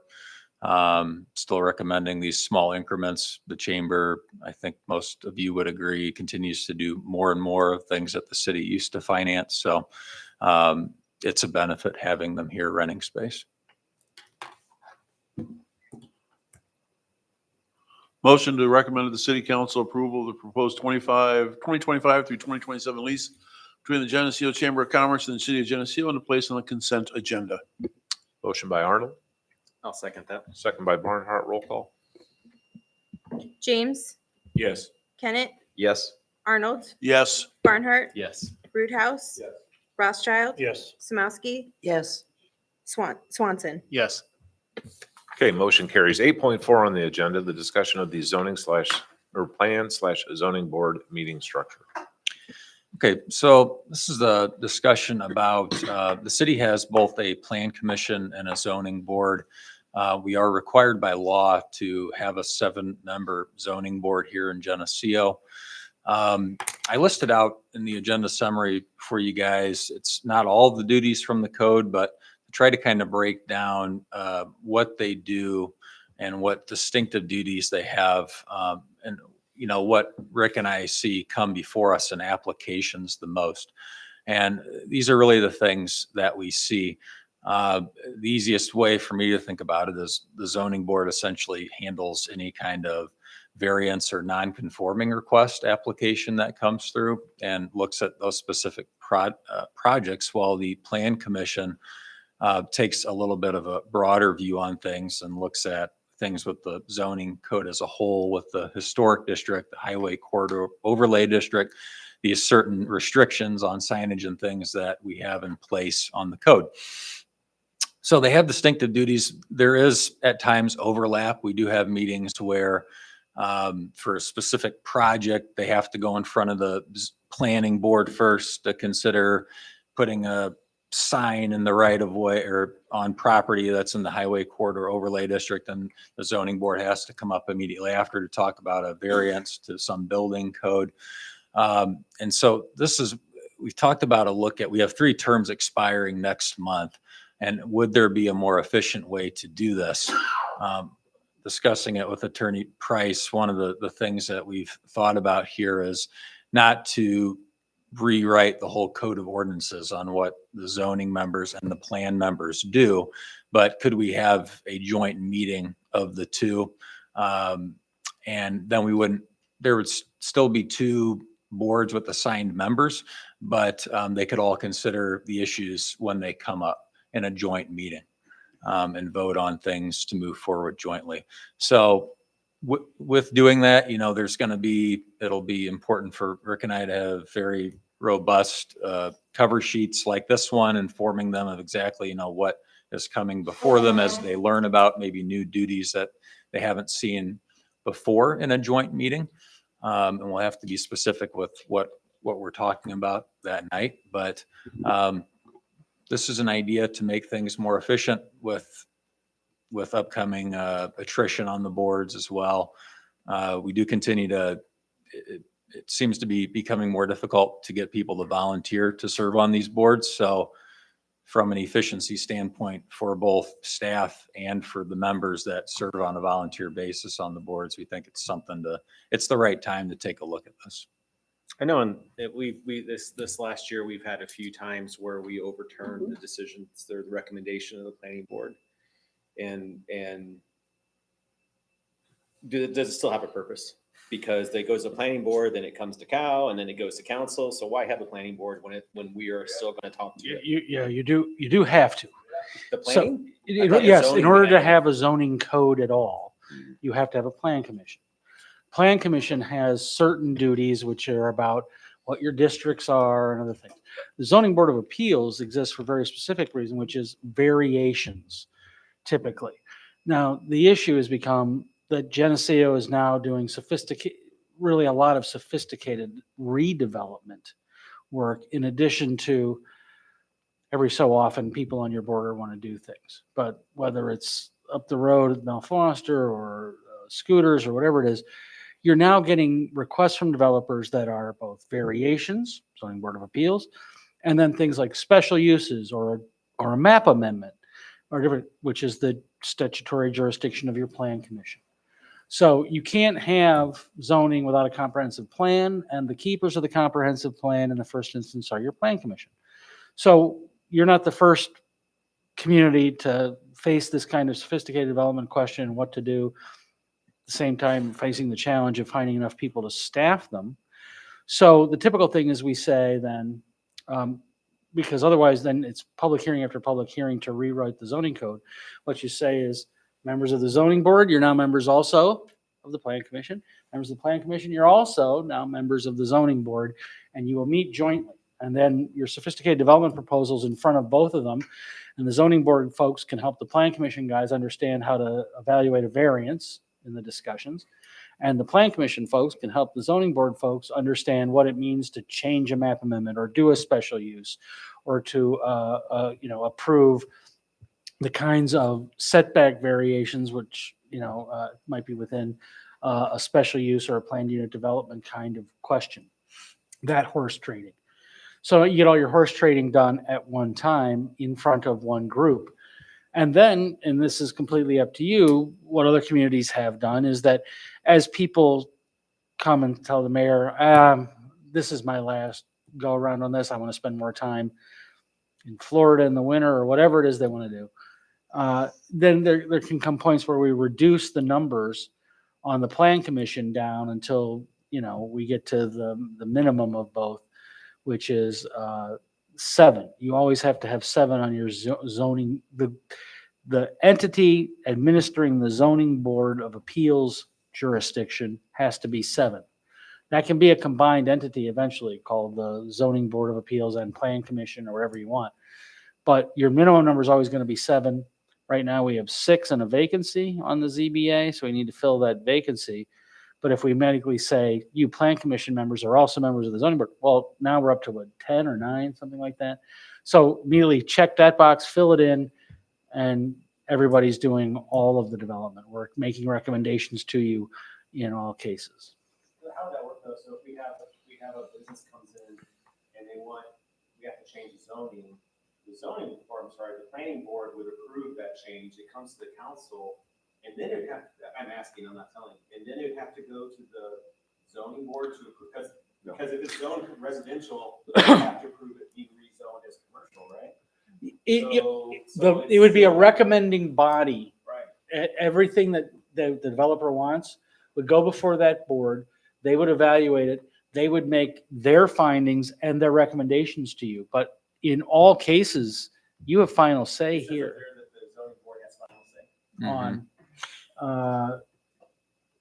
Still recommending these small increments. The chamber, I think most of you would agree, continues to do more and more of things that the city used to finance. So it's a benefit having them here renting space. Motion to recommend to the city council approval of the proposed 2025 through 2027 lease between the Geneseo Chamber of Commerce and the city of Geneseo and to place on the consent agenda. Motion by Arnold, I'll second that. second by Barnhart. Roll call. James, Yes. Kennett, Yes. Arnold, Yes. Barnhart, Yes. Roothouse, Rothschild, yes. Samowski, Yes. Swanson. Yes. Okay, motion carries. 8.4 on the agenda, the discussion of the zoning/plan/zoning board meeting structure. Okay, so this is a discussion about, the city has both a plan commission and a zoning board. We are required by law to have a 7-member zoning board here in Geneseo. I listed out in the agenda summary for you guys, it's not all the duties from the code, but try to kind of break down what they do and what distinctive duties they have. And you know, what Rick and I see come before us in applications the most. And these are really the things that we see. The easiest way for me to think about it is the zoning board essentially handles any kind of variance or non-conforming request application that comes through and looks at those specific projects, while the plan commission takes a little bit of a broader view on things and looks at things with the zoning code as a whole, with the historic district, the highway corridor overlay district, these certain restrictions on signage and things that we have in place on the code. So they have distinctive duties. There is at times overlap. We do have meetings where for a specific project, they have to go in front of the planning board first to consider putting a sign in the right of way or on property that's in the highway corridor overlay district, and the zoning board has to come up immediately after to talk about a variance to some building code. And so this is, we've talked about a look at, we have 3 terms expiring next month, and would there be a more efficient way to do this? Discussing it with Attorney Price, one of the things that we've thought about here is not to rewrite the whole code of ordinances on what the zoning members and the plan members do, but could we have a joint meeting of the two? And then there would still be 2 boards with assigned members, but they could all consider the issues when they come up in a joint meeting and vote on things to move forward jointly. So with doing that, you know, it'll be important for Rick and I to have very robust cover sheets like this one, informing them of exactly, you know, what is coming before them as they learn about maybe new duties that they haven't seen before in a joint meeting. And we'll have to be specific with what we're talking about that night. But this is an idea to make things more efficient with upcoming attrition on the boards as well. We do continue to, it seems to be becoming more difficult to get people to volunteer to serve on these boards. So from an efficiency standpoint for both staff and for the members that serve on a volunteer basis on the boards, we think it's it's the right time to take a look at this. I know, and this last year, we've had a few times where we overturned the decisions, the recommendation of the planning board. And does it still have a purpose? Because it goes to planning board, then it comes to Cal, and then it goes to council. So why have a planning board when we are still going to talk to it? You do have to. The planning? I So, thought the yes, in zoning order to had- have a zoning code at all, you have to have a plan commission. Plan commission has certain duties which are about what your districts are and other things. The zoning board of appeals exists for a very specific reason, which is variations typically. Now, the issue has become that Geneseo is now doing really a lot of sophisticated redevelopment work, in addition to every so often people on your border want to do things. But whether it's up the road at Mel Foster or scooters or whatever it is, you're now getting requests from developers that are both variations, zoning board of appeals, and then things like special uses or a map amendment or different, which is the statutory jurisdiction of your plan commission. So you can't have zoning without a comprehensive plan, and the keepers of the comprehensive plan in the first instance are your plan commission. So you're not the first community to face this kind of sophisticated development question and what to do, at the same time facing the challenge of finding enough people to staff them. So the typical thing is we say then, because otherwise then it's public hearing after public hearing to rewrite the zoning code. What you say is, members of the zoning board, you're now members also of the plan commission. Members of the plan commission, you're also now members of the zoning board, and you will meet jointly. And then your sophisticated development proposals in front of both of them. And the zoning board folks can help the plan commission guys understand how to evaluate a variance in the discussions. And the plan commission folks can help the zoning board folks understand what it means to change a map amendment or do a special use or to, approve the kinds of setback variations, which, might be within a special use or a planned unit development kind of question. That horse trading. So you get all your horse trading done at one time in front of one group. And then, and this is completely up to you, what other communities have done is that as people come and tell the mayor, this is my last go around on this, I want to spend more time in Florida in the winter or whatever it is they want to do. Then there can come points where we reduce the numbers on the plan commission down until, we get to the minimum of both, which is 7. You always have to have 7 on your zoning. The entity administering the zoning board of appeals jurisdiction has to be 7. That can be a combined entity eventually called the zoning board of appeals and plan commission or whatever you want. But your minimum number is always going to be 7. Right now we have 6 and a vacancy on the ZBA, so we need to fill that vacancy. But if we medically say you plan commission members are also members of the zoning board, well, now we're up to what, 10 or 9, something like that. So immediately check that box, fill it in, and everybody's doing all of the development work, making recommendations to you in all cases. How would that work though? So if we have a business comes in and we have to change the zoning, the planning board would approve that change. It comes to the council. And then I'm asking, I'm not telling you, and then it would have to go to the zoning board to approve, because if it's zoned residential, they have to approve it being rezoned as commercial, right? It would be a recommending body. Right. Everything that the developer wants would go before that board. They would evaluate it. They would make their findings and their recommendations to you. But in all cases, you have final say It says here up there that the zoning board has final say. on,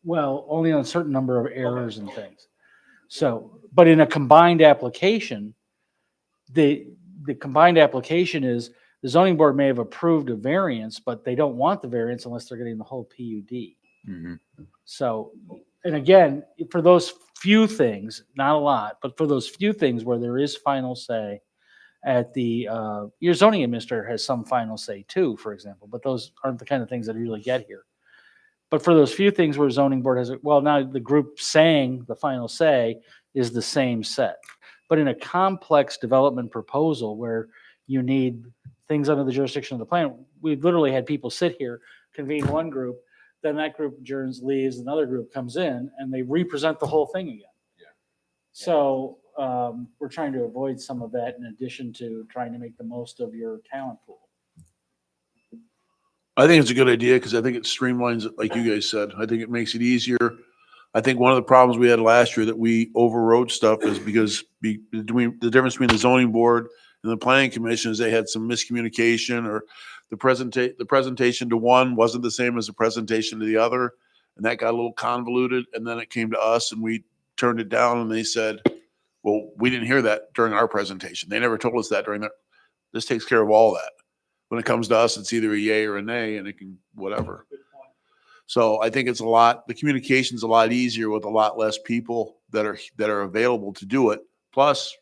well, only on a certain number of errors and things. So, but in a combined application, the combined application is the zoning board may have approved a variance, but they don't want the variance unless they're getting the whole PUD. Mhm. So, and again, for those few things, not a lot, but for those few things where there is final say at the, your zoning administrator has some final say too, for example, but those aren't the kind of things that you really get here. But for those few things where zoning board has, well, now the group saying the final say is the same set. But in a complex development proposal where you need things under the jurisdiction of the plan, we've literally had people sit here, convene one group, then that group adjourns, leaves, another group comes in, and they represent the whole thing again. Yeah. So we're trying to avoid some of that in addition to trying to make the most of your talent pool. I think it's a good idea because I think it streamlines it, like you guys said. I think it makes it easier. I think one of the problems we had last year that we overrode stuff is because between the difference between the zoning board and the planning commission is they had some miscommunication or the presentation to one wasn't the same as the presentation to the other. And that got a little convoluted. And then it came to us and we turned it down and they said, well, we didn't hear that during our presentation. They never told us that during their, this takes care of all that. When it comes to us, it's either a yay or a nay and it can, whatever. So I think it's the communication's a lot easier with a lot less people that are available to do it. Plus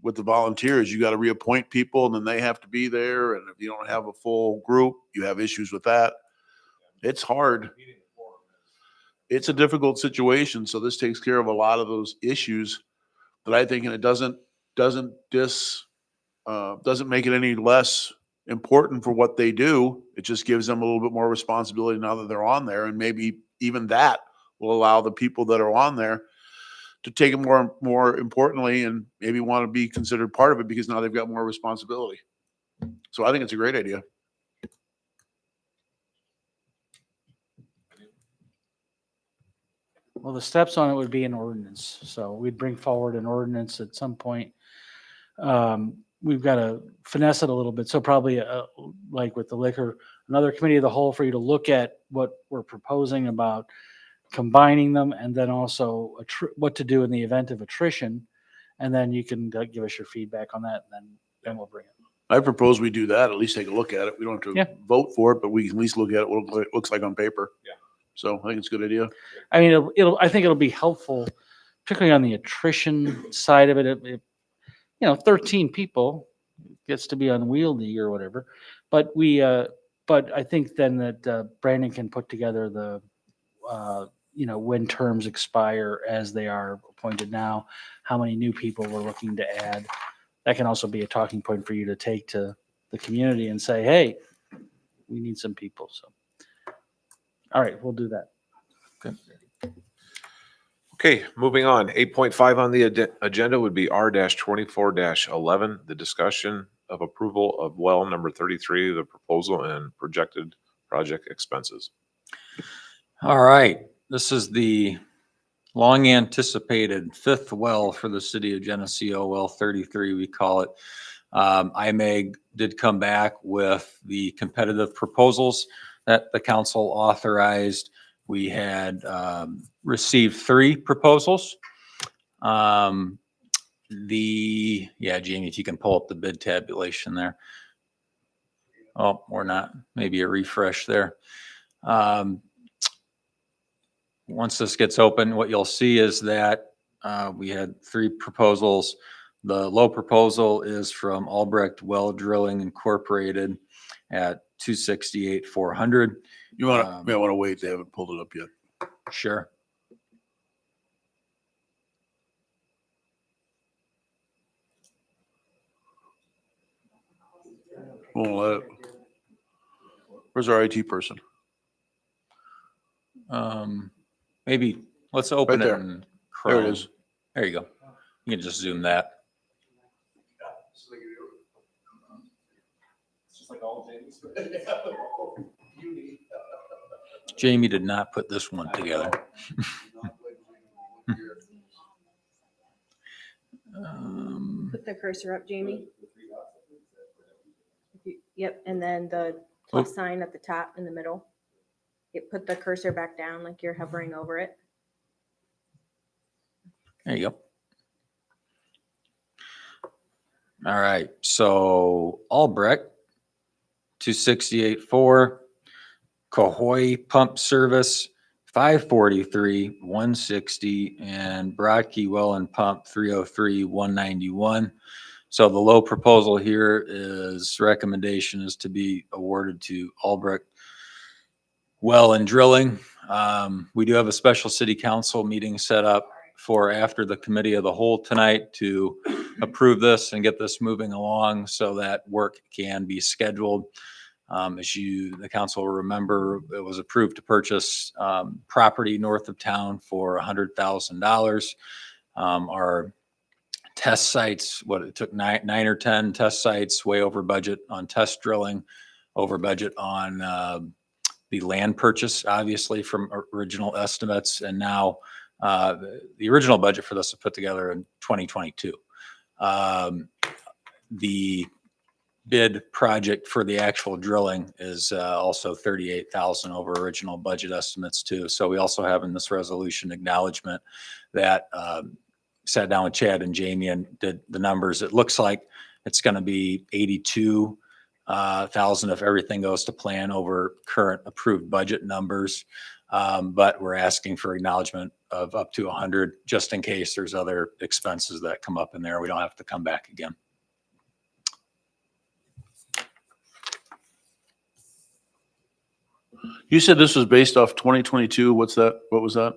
with the volunteers, you got to reappoint people and then they have to be there. And if you don't have a full group, you have issues with that. It's hard. It's a difficult situation. So this takes care of a lot of those issues that I think, and it doesn't make it any less important for what they do. It just gives them a little bit more responsibility now that they're on there. And maybe even that will allow the people that are on there to take it more importantly and maybe want to be considered part of it because now they've got more responsibility. So I think it's a great idea. Well, the steps on it would be an ordinance. So we'd bring forward an ordinance at some point. We've got to finesse it a little bit. So probably like with the liquor, another committee of the whole for you to look at what we're proposing about combining them and then also what to do in the event of attrition. And then you can give us your feedback on that and then we'll bring it. I propose we do that, at least take a look at it. We don't have to vote for it, but we can at least look at it, what it looks like on paper. Yeah. So I think it's a good idea. I mean, I think it'll be helpful, particularly on the attrition side of it. You know, 13 people gets to be unwieldy or whatever. But but I think then that Brandon can put together the, you know, when terms expire as they are appointed now, how many new people we're looking to add. That can also be a talking point for you to take to the community and say, hey, we need some people. So, all right, we'll do that. Okay, moving on. 8.5 on the agenda would be R-24-11, the discussion of approval of well number 33, the proposal and projected project expenses. All right, this is the long anticipated fifth well for the city of Geneseo, well 33, we call it. IMEG did come back with the competitive proposals that the council authorized. We had received 3 proposals. Yeah, Jamie, if you can pull up the bid tabulation there. Oh, or not, maybe a refresh there. Once this gets open, what you'll see is that we had 3 proposals. The low proposal is from Albrecht Well Drilling Incorporated at $268,400. You want to wait. They haven't pulled it up yet. Sure. Won't let it. Where's our IT person? Maybe let's open Right it there. in There Chrome. it is. There you go. You can just zoom that. Jamie did not put this one together. Put the cursor up, Jamie. Yep, and then the plus sign at the top in the middle. Put the cursor back down like you're hovering over it. There you go. All right, so Albrecht, 268.4, Cahoy Pump Service, 543, 160, and Broadkey Well and Pump, 303, 191. So the low proposal here is recommendation is to be awarded to Albrecht Well and Drilling. We do have a special city council meeting set up for after the committee of the whole tonight to approve this and get this moving along so that work can be scheduled. As the council will remember, it was approved to purchase property north of town for $100,000. Our test sites, it took 9 or 10 test sites, way over budget on test drilling, over budget on the land purchase, obviously from original estimates. And now the original budget for this was put together in 2022. The bid project for the actual drilling is also 38,000 over original budget estimates too. So we also have in this resolution acknowledgement that sat down with Chad and Jamie and did the numbers. It looks like it's going to be 82,000 if everything goes to plan over current approved budget numbers. But we're asking for acknowledgement of up to 100 just in case there's other expenses that come up in there. We don't have to come back again. You said this was based off 2022. What's that? What was that?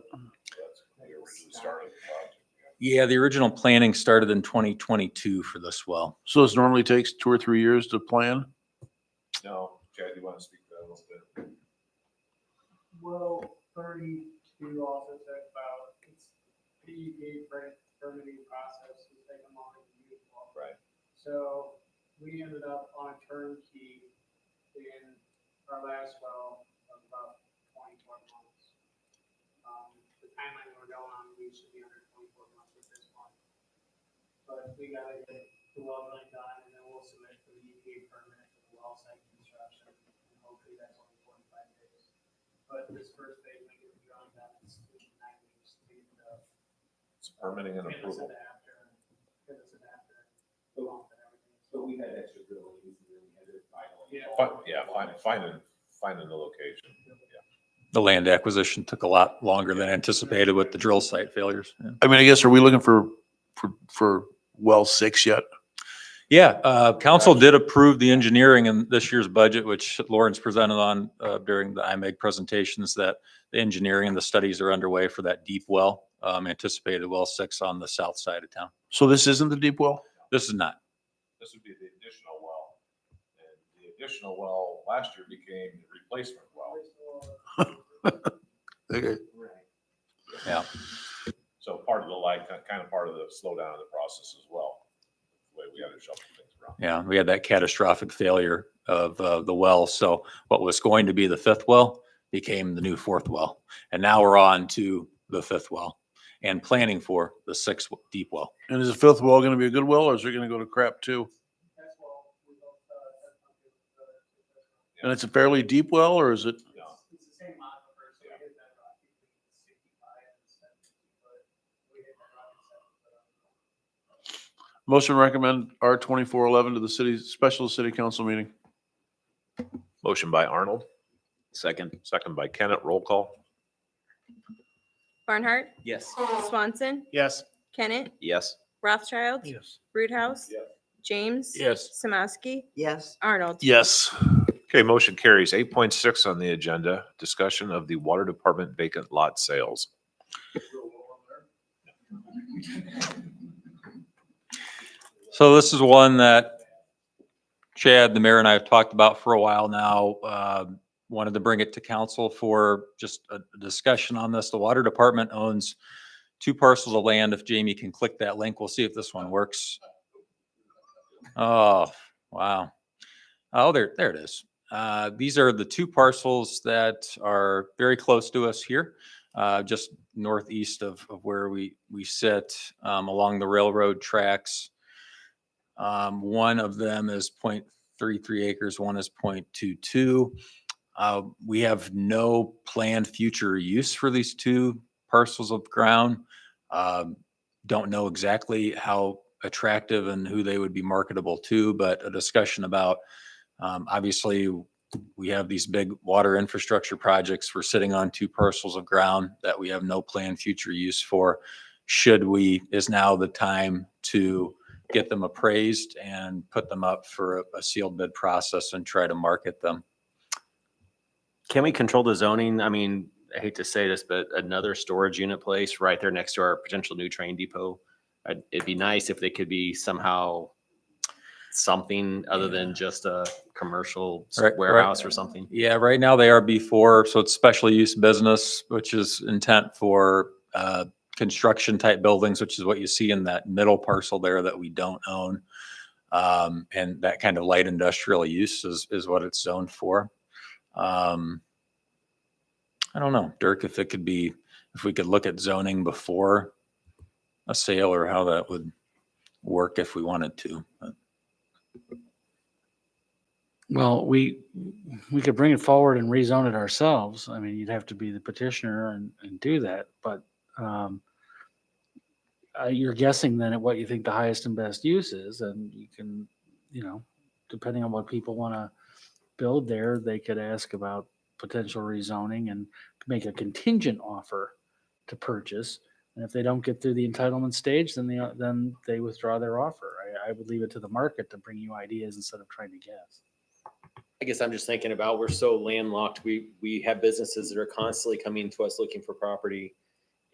Yeah, the original planning started in 2022 for this well. So this normally takes 2 or 3 years to plan? No, Chad, you want to speak to that a little bit? Well, 32 also said about its PEP permitting process was taking longer than usual. Right. So we ended up on a turnkey in our last well of about 24 months. The timeline we're going on, we should be under 24 months with this one. But we gotta get the well done, and then we'll submit for the EPA permit for the well site construction. And hopefully that's only 45 days. But this first phase, we get the drawing done, it's 9 weeks to get the. It's permitting and approval. Give us an after. Bump and everything. But we had extra drilling, we had it finally. Yeah. Yeah, finding the location. Yeah. The land acquisition took a lot longer than anticipated with the drill site failures. Yeah. I mean, I guess, are we looking for well 6 yet? Yeah, council did approve the engineering in this year's budget, which Lawrence presented on during the IMEG presentations, that the engineering and the studies are underway for that deep well, anticipated well 6 on the south side of town. So this isn't the deep well? This is not. This would be the additional well. And the additional well last year became the replacement well. Okay. Yeah. So part of the kind of part of the slowdown of the process as well. The way we had to shuffle things around. Yeah, we had that catastrophic failure of the well. So what was going to be the 5th well became the new 4th well. And now we're on to the 5th well and planning for the 6th deep well. And is the 5th well going to be a good well, or is it going to go to crap too? That's what we both, And it's a fairly deep well, or is it? it's the same aquifer, so we hit that rock between 65 and 70, but we hit that rock at 70. Motion recommend R-2411 to the special city council meeting. Motion by Arnold, Second. second by Kennett. Roll call. Barnhart, Yes. Swanson, Yes. Kennett, Yes. Rothschild, Yes. Roothouse, James. Yes. Samowski, Yes. Arnold. Yes. Okay, motion carries. 8.6 on the agenda, discussion of the water department vacant lot sales. So this is one that Chad, the mayor, and I have talked about for a while now. Wanted to bring it to council for just a discussion on this. The water department owns 2 parcels of land. If Jamie can click that link, we'll see if this one works. Oh, wow. Oh, there it is. These are the 2 parcels that are very close to us here, just northeast of where we sit, along the railroad tracks. One of them is 0.33 acres, one is 0.22. We have no planned future use for these 2 parcels of ground. Don't know exactly how attractive and who they would be marketable to, but a discussion about, obviously, we have these big water infrastructure projects. We're sitting on 2 parcels of ground that we have no planned future use for. Is now the time to get them appraised and put them up for a sealed bid process and try to market them. Can we control the zoning? I mean, I hate to say this, but another storage unit place right there next to our potential new train depot. It'd be nice if they could be somehow something other than just a commercial Right, warehouse or something. Yeah, right now they are B4, so it's special use business, which is intent for construction type buildings, which is what you see in that middle parcel there that we don't own. And that kind of light industrial use is what it's zoned for. I don't know, Dirk, if we could look at zoning before a sale or how that would work if we wanted to. But Well, we could bring it forward and rezone it ourselves. I mean, you'd have to be the petitioner and do that, but you're guessing then at what you think the highest and best use is, and you can, depending on what people want to build there, they could ask about potential rezoning and make a contingent offer to purchase. And if they don't get through the entitlement stage, then they withdraw their offer. I would leave it to the market to bring you ideas instead of trying to guess. I guess I'm just thinking about, we're so landlocked. We have businesses that are constantly coming to us looking for property.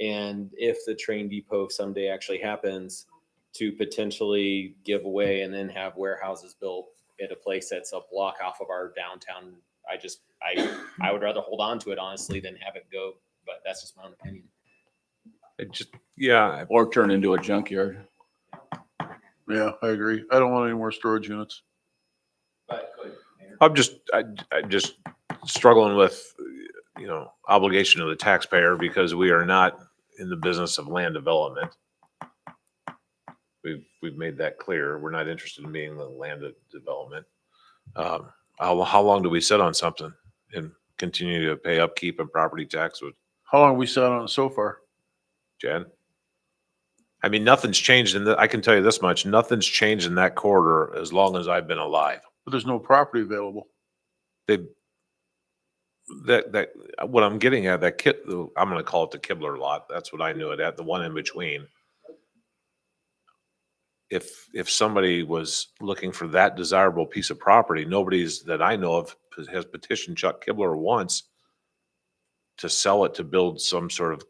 And if the train depot someday actually happens, to potentially give away and then have warehouses built at a place that's a block off of our downtown, I would rather hold on to it honestly than have it go, but that's just my own opinion. Or turn into a junkyard. Yeah, I agree. I don't want any more storage units. I'm just struggling with, obligation of the taxpayer because we are not in the business of land development. We've made that clear. We're not interested in being the land development. How long do we sit on something and continue to pay upkeep and property tax with How long have we sat on it so far? Jan? I mean, nothing's changed I can tell you this much, nothing's changed in that corridor as long as I've been alive. But there's no property available. what I'm getting at, that I'm gonna call it the Kibler lot. That's what I knew it at, the one in between. If somebody was looking for that desirable piece of property, nobody's that I know of has petitioned Chuck Kibler once to sell it to build some sort of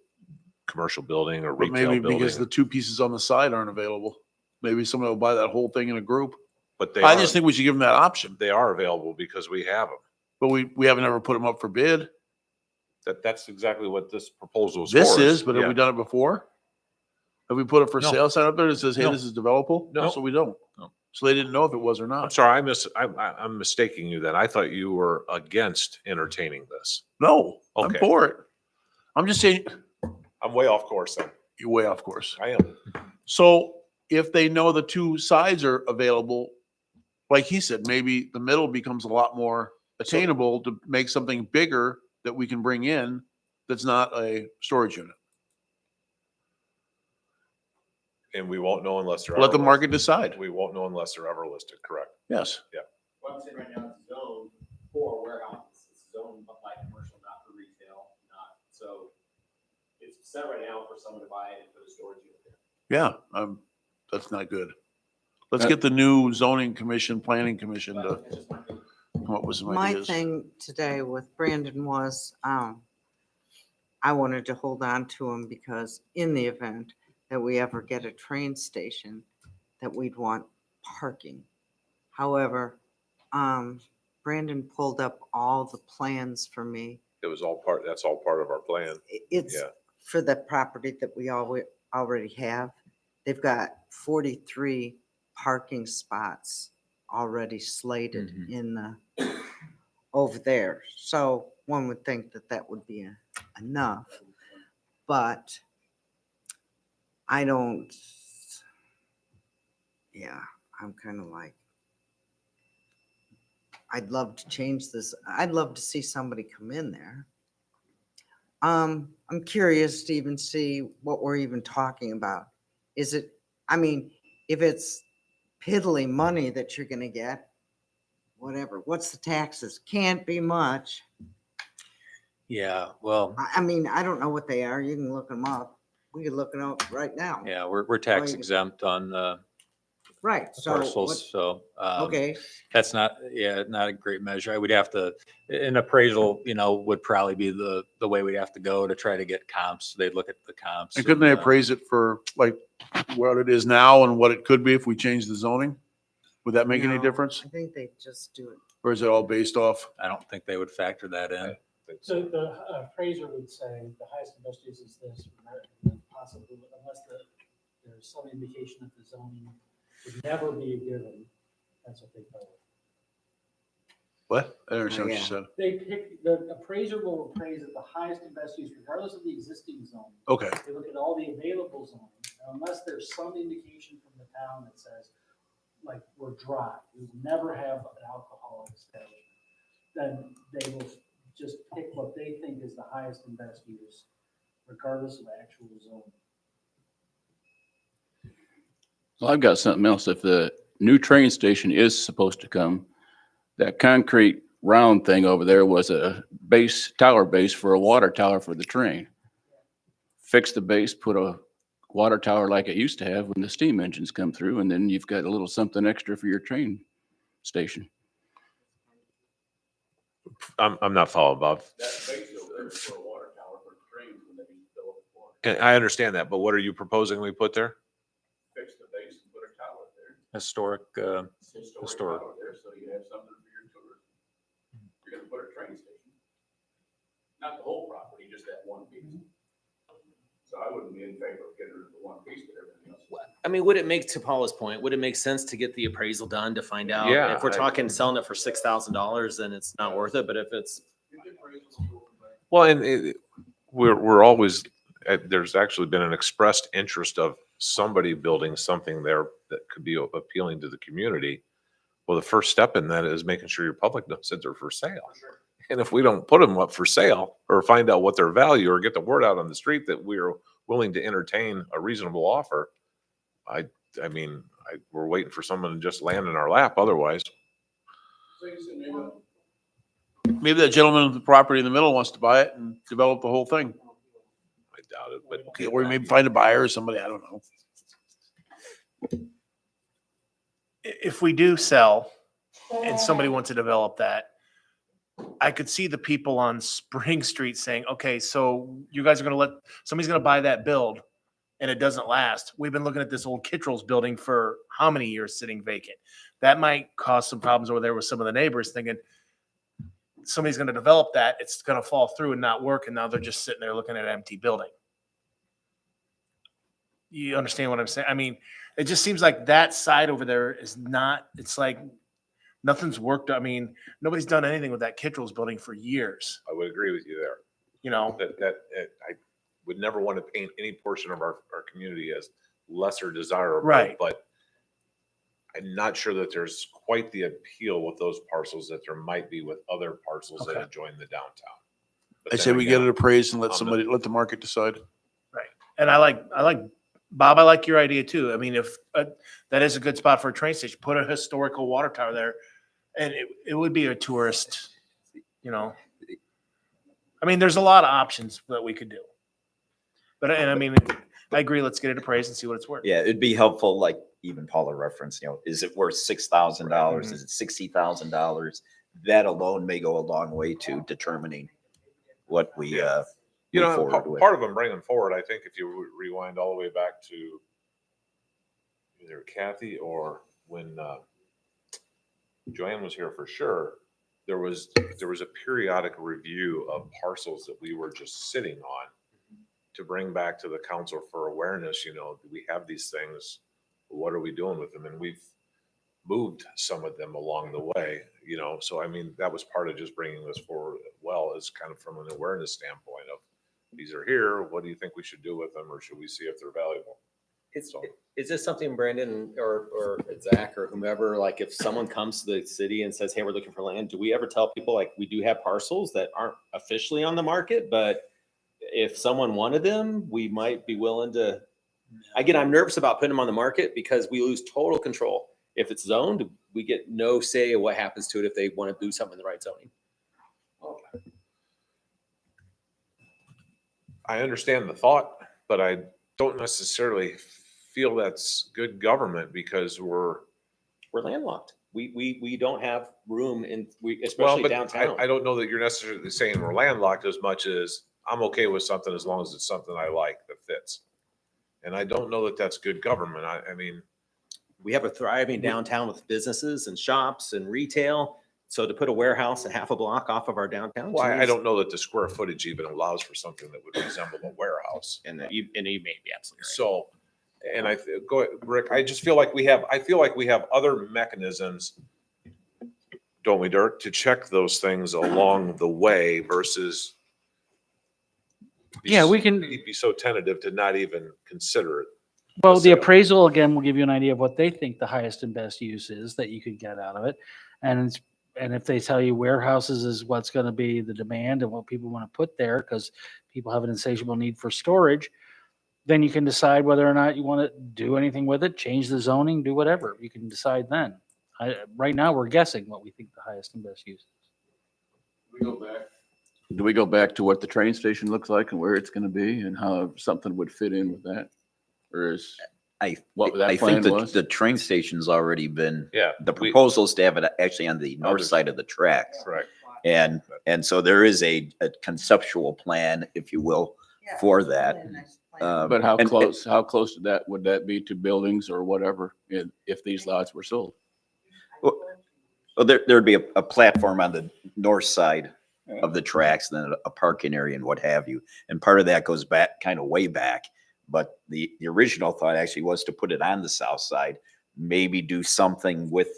commercial building or But retail maybe because the building. two pieces on the side aren't available. Maybe somebody will buy that whole thing in a group. But I just think we should give them that option, they are available because we have them. but we haven't ever put them up for bid. That's exactly what this proposal is for. This is, but have yeah. we done it before? Have we put a for No. sale sign up there that says, hey, No. this is developable? No. So we don't. No. So they didn't know if it was or I'm not. sorry, I'm mistaking you then. I thought you were against entertaining this. No, I'm Okay. for it. I'm just saying, I'm way off course then. you're way off course. I am. So if they know the two sides are available, like he said, maybe the middle becomes a lot more attainable to make something bigger that we can bring in that's not a storage unit. And we won't know unless they're. Let the ever market listed. decide. We won't know unless they're ever listed, correct? Yes. What I'm saying right now, it's zoned for warehouses. It's zoned by commercial, not for retail, so it's set right now for someone to buy it and put a storage unit there. Yeah, that's not good. Let's get the new zoning commission, planning commission to But it's just my opinion. come up with some My ideas. thing today with Brandon was, I wanted to hold on to him because in the event that we ever get a train station, that we'd want parking. However, Brandon pulled up all the plans for me. That's all part of our plan. It's Yeah. for the property that we already have. They've got 43 parking spots already slated Mhm. in the, over there. So one would think that that would be enough, but I don't, yeah, I'm kind of like, I'd love to change this. I'd love to see somebody come in there. I'm curious to even see what we're even talking about. Is it, I mean, if it's piddly money that you're gonna get, whatever, what's the taxes? Can't be much. Yeah, well, I mean, I don't know what they are. You can look them up. We can look it up right now. yeah, we're tax you- exempt on Right, so, what- parcels, so. okay, That's not a great measure. I would have to, an appraisal, would probably be the way we'd have to go to try to get comps. They'd look at the comps. And couldn't they and, appraise it for like what it is now and what it could be if we change the zoning? Would that make any No. difference? I think they just do it. Or is it all based off? I don't think they would factor that in. So the appraiser would say the highest and best use is this, and then possibly, unless there's some indication that the zoning would never be a given, that's what they call it. What? I don't understand what you Yeah. said. They pick, the appraiser will appraise at the highest and best use regardless of the existing zone. Okay. They look at all the available zones, and unless there's some indication from the town that says, like, we're dry, we will never have an alcohol establishment, then they will just pick what they think is the highest and best use, regardless of actual zone. Well, I've got something else. If the new train station is supposed to come, that concrete round thing over there was a tower base for a water tower for the train. Fix the base, put a water tower like it used to have when the steam engines come through, and then you've got a little something extra for your train station. I'm not following, Bob. That base over there is for a water tower for the trains when they fill up with water. And I understand that, but what are you proposing we put there? Fix the base and put a tower there. Historic, Historic. Tower there, so you have something for your tourists. You're gonna put a train station. Not the whole property, just that one piece. So I wouldn't be in favor of getting rid of the one piece, but everything else. I mean, would it make, to Paula's point, would it make sense to get the appraisal done to find out? Yeah, If we're I- talking selling it for $6,000, then it's not worth it, but if it's, Well, and we're always, there's actually been an expressed interest of somebody building something there that could be appealing to the community. Well, the first step in that is making sure your public knows that they're for sale. And if we don't put them up for sale or find out what their value or get the word out on the street that we're willing to entertain a reasonable offer, we're waiting for someone to just land in our lap otherwise. So you said maybe Maybe that gentleman with the property in the middle wants to buy it and develop the whole thing. I doubt it, but. Okay, or maybe find a buyer or somebody, I don't know. If we do sell and somebody wants to develop that, I could see the people on Spring Street saying, okay, so you guys are gonna somebody's gonna buy that build and it doesn't last. We've been looking at this old Kittrell's building for how many years sitting vacant? That might cause some problems over there with some of the neighbors thinking somebody's gonna develop that, it's gonna fall through and not work, and now they're just sitting there looking at an empty building. You understand what I'm saying? I mean, it just seems like that side over there is not, it's like nothing's worked. I mean, nobody's done anything with that Kittrell's building for years, I would agree with you there. you know? I would never want to paint any portion of our community as lesser desirable. Right. But I'm not sure that there's quite the appeal with those parcels that there might be with other parcels that Okay. adjoin the downtown. But I then say we get again, it appraised and let I'm somebody, let the market decide. And I like, Bob, I like your idea too. I mean, if that is a good spot for a train station, put a historical water tower there, and it would be a tourist, you know. I mean, there's a lot of options that we could do. But, and I mean, I agree, let's get it appraised and see what it's worth. Yeah, it'd be helpful, like even Paula referenced, is it worth $6,000? Is it $60,000? That alone may go a long way to determining what we You move know, forward with. part of them bringing forward, I think if you rewind all the way back to either Kathy or when Joanne was here for sure, there was a periodic review of parcels that we were just sitting on to bring back to the council for awareness, do we have these things? What are we doing with them? And we've moved some of them along the way, so I mean, that was part of just bringing this forward as well, as kind of from an awareness standpoint of these are here, what do you think we should do with them, or should we see if they're valuable? Is this something Brandon or Zach or whomever, like if someone comes to the city and says, hey, we're looking for land, do we ever tell people like we do have parcels that aren't officially on the market, but if someone wanted them, we might be willing to, again, I'm nervous about putting them on the market because we lose total control. If it's zoned, we get no say of what happens to it if they want to do something in the right zoning. I understand the thought, but I don't necessarily feel that's good government because we're landlocked. We don't have room well, especially but downtown. I don't know that you're necessarily saying we're landlocked as much as I'm okay with something as long as it's something I like that fits. And I don't know that that's good government. I mean, We have a thriving downtown with businesses and shops and retail. So to put a warehouse a half a block off of our downtown. well, to me I is- don't know that the square footage even allows for something that would resemble a warehouse. And you may be absolutely right. So, and go ahead, Rick, I just feel like we have other mechanisms, don't we, Dirk, to check those things along the way versus Yeah, we can, be so tentative to not even consider it. well, the sale. appraisal again will give you an idea of what they think the highest and best use is that you could get out of it. And if they tell you warehouses is what's going to be the demand and what people want to put there, because people have an insatiable need for storage, then you can decide whether or not you want to do anything with it, change the zoning, do whatever. You can decide then. Right now, we're guessing what we think the highest and best use is. Do we go back to what the train station looks like and where it's going to be and how something would fit in with that? Or is what that I plan think was? the train station's already been, Yeah. the proposals to have it actually on the north side of the tracks. Correct. And so there is a conceptual plan, if you will, for that. But how and- close to that would that be to buildings or whatever if these lots were sold? Well, there'd be a platform on the north side of the tracks, then a parking area and what have you. And part of that goes back, kind of way back. But the original thought actually was to put it on the south side, maybe do something with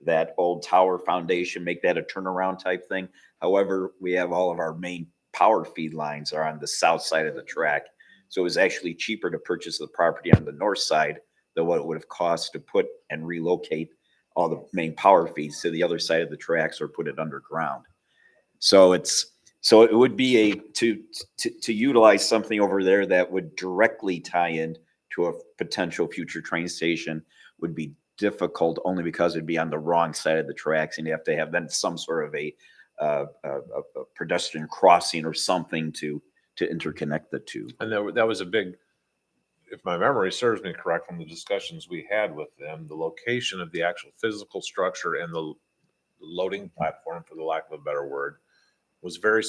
that old tower foundation, make that a turnaround type thing. However, we have all of our main power feed lines are on the south side of the track. So it was actually cheaper to purchase the property on the north side than what it would have cost to put and relocate all the main power feeds to the other side of the tracks or put it underground. So it would be to utilize something over there that would directly tie in to a potential future train station would be difficult only because it'd be on the wrong side of the tracks and you have to have then some sort of a a pedestrian crossing or something to interconnect the two. And that was a big, if my memory serves me correct from the discussions we had with them, the location of the actual physical structure and the loading platform, for the lack of a better word, was very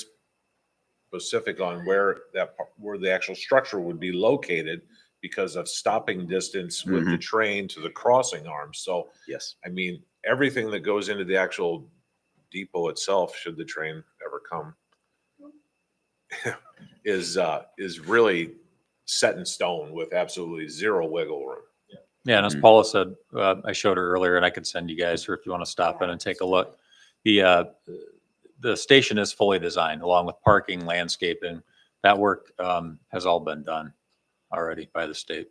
specific on where the actual structure would be located because of stopping distance with the train to the crossing arm. So, Yes. I mean, everything that goes into the actual depot itself, should the train ever come, is really set in stone with absolutely zero wiggle room. Yeah, and as Paula said, I showed her earlier, and I could send you guys, or if you want to stop in and take a look. The station is fully designed, along with parking, landscaping. That work has all been done already by the state.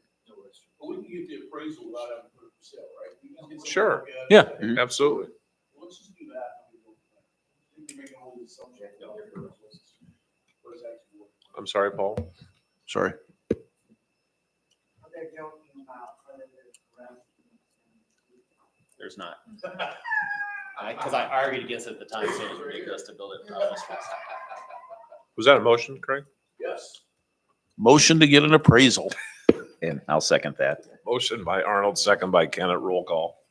We can get the appraisal without having to put it for sale, right? We can get somebody Sure. to look at it. Yeah. Absolutely. Let's just do that. We can make it all the subject out there. What is actually working. I'm sorry, Paul. Sorry. They're joking about whether there's There's not. Because I argued against it at the time, saying it was ridiculous to build it. Was that a motion, Craig? Yes. Motion to get an appraisal. And I'll second that. Motion by Arnold, second by Kennett. Roll call.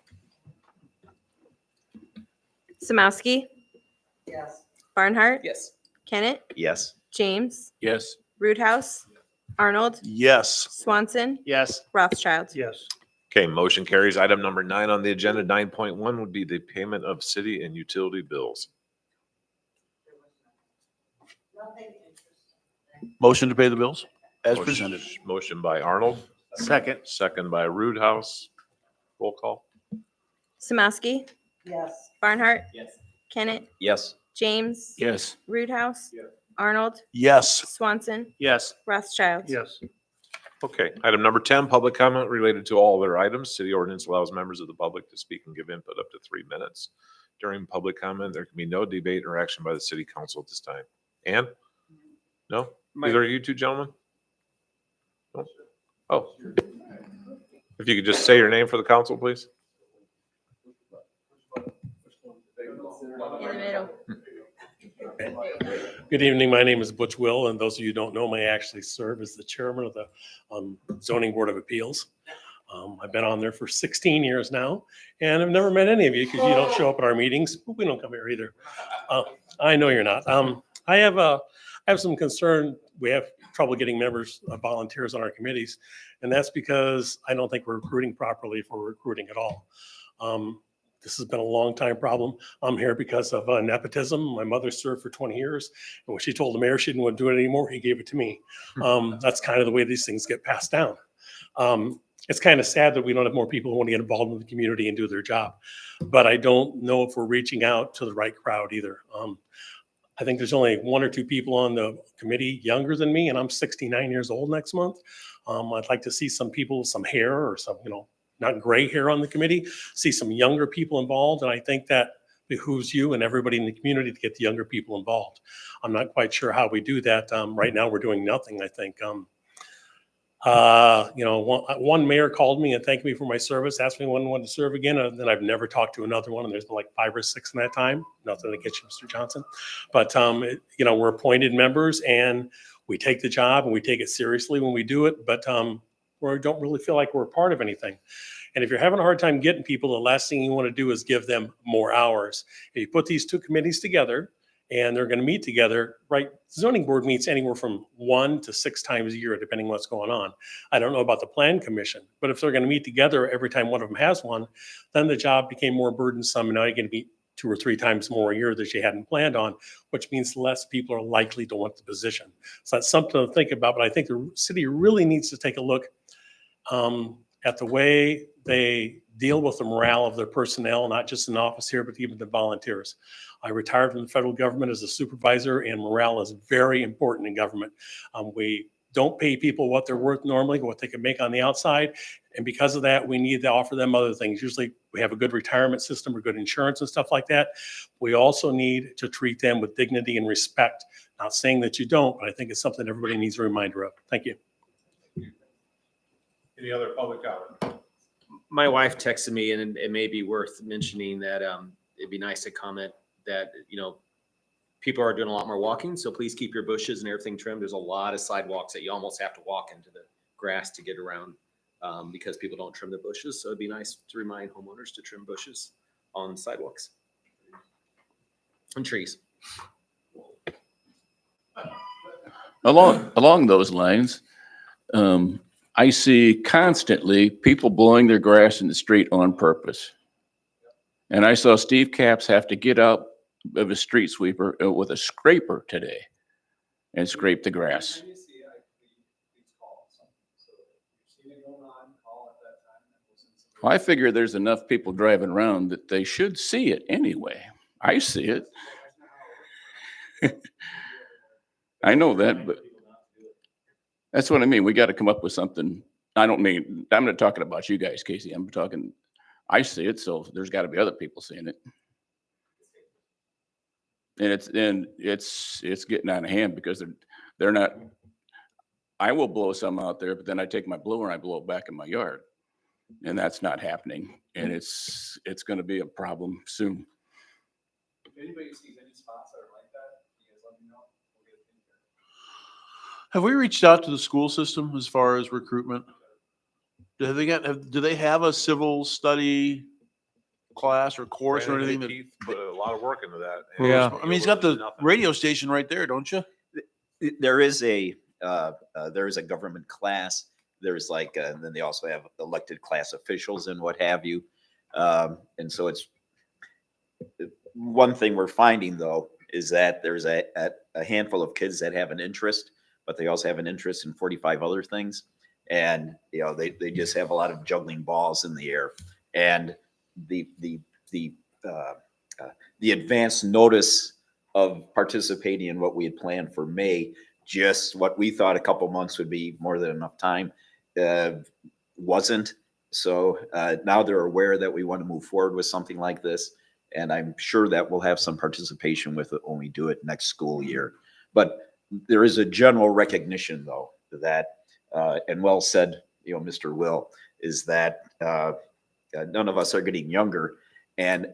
Samowski, Yes. Barnhart, Yes. Kennett, Yes. James, Yes. Roothouse, Arnold, Yes. Swanson, Yes. Rothschild. Yes. Okay, motion carries. Item number 9 on the agenda, 9.1, would be the payment of city and utility bills. Motion to pay the bills as Motion- presented. Motion by Arnold, Second. second by Roothouse. Roll call. Samowski, Yes. Barnhart, Yes. Kennett, Yes. James, Yes. Roothouse, Arnold, Yes. Swanson, Yes. Rothschild. Yes. Okay, item number 10, public comment related to all other items. City ordinance allows members of the public to speak and give input up to 3 minutes. During public comment, there can be no debate or action by the city council at this time. Ann? No? Either of you two gentlemen? No? Oh. If you could just say your name for the council, please? In the middle. Good evening. My name is Butch Will, and those of you who don't know me, I actually serve as the chairman of the Zoning Board of Appeals. I've been on there for 16 years now, and I've never met any of you because you don't show up at our meetings. We don't come here either. I know you're not. I have some concern. We have trouble getting members, volunteers on our committees, and that's because I don't think we're recruiting properly, if we're recruiting at all. This has been a long time problem. I'm here because of nepotism. My mother served for 20 years. And when she told the mayor she didn't want to do it anymore, he gave it to me. That's kind of the way these things get passed down. It's kind of sad that we don't have more people who want to get involved in the community and do their job. But I don't know if we're reaching out to the right crowd either. I think there's only 1 or 2 people on the committee younger than me, and I'm 69 years old next month. I'd like to see some people with some hair or some, not gray hair on the committee, see some younger people involved. And I think that behooves you and everybody in the community to get the younger people involved. I'm not quite sure how we do that. Right now, we're doing nothing, I think. One mayor called me and thanked me for my service, asked me when I wanted to serve again, and then I've never talked to another one, and there's been like 5 or 6 in that time. Nothing against you, Mr. Johnson. But, we're appointed members, and we take the job, and we take it seriously when we do it, but we don't really feel like we're a part of anything. And if you're having a hard time getting people, the last thing you want to do is give them more hours. If you put these 2 committees together, and they're going to meet together, right? Zoning board meets anywhere from 1 to 6 times a year, depending on what's going on. I don't know about the plan commission, but if they're going to meet together every time one of them has one, then the job became more burdensome. And now you're going to meet 2 or 3 times more a year that you hadn't planned on, which means less people are likely to want the position. So that's something to think about. But I think the city really needs to take a look at the way they deal with the morale of their personnel, not just in the office here, but even the volunteers. I retired from the federal government as a supervisor, and morale is very important in government. We don't pay people what they're worth normally, what they can make on the outside. And because of that, we need to offer them other things. Usually we have a good retirement system or good insurance and stuff like that. We also need to treat them with dignity and respect. Not saying that you don't, but I think it's something everybody needs a reminder of. Thank you. Any other public comment? My wife texted me, and it may be worth mentioning that it'd be nice to comment that, People are doing a lot more walking, so please keep your bushes and everything trimmed. There's a lot of sidewalks that you almost have to walk into the grass to get around because people don't trim the bushes. So it'd be nice to remind homeowners to trim bushes on sidewalks and trees. Along those lines, I see constantly people blowing their grass in the street on purpose. And I saw Steve Capps have to get out of a street sweeper with a scraper today and scrape the grass. Well, I figure there's enough people driving around that they should see it anyway. I see it. I know that, but that's what I mean. We got to come up with something. I'm not talking about you guys, Casey. I see it, so there's got to be other people seeing it. And it's getting out of hand because they're not. I will blow some out there, but then I take my blower and I blow it back in my yard, and that's not happening. And it's going to be a problem soon. If anybody sees any spots that are like that, you guys let me know. We'll get it in there. Have we reached out to the school system as far as recruitment? Do they have a civil study class or course or anything? Keith put a lot of work into that. Yeah. I mean, he's got the radio station right there, don't you? There is a government class. There's like, and then they also have elected class officials and what have you. And so it's one thing we're finding though, is that there's a handful of kids that have an interest, but they also have an interest in 45 other things. And, you know, they just have a lot of juggling balls in the air. And the advance notice of participating in what we had planned for May, just what we thought a couple months would be more than enough time, wasn't. So now they're aware that we want to move forward with something like this. And I'm sure that we'll have some participation with it when we do it next school year. But there is a general recognition, though, that, and well said, you know, Mr. Will, is that none of us are getting younger. And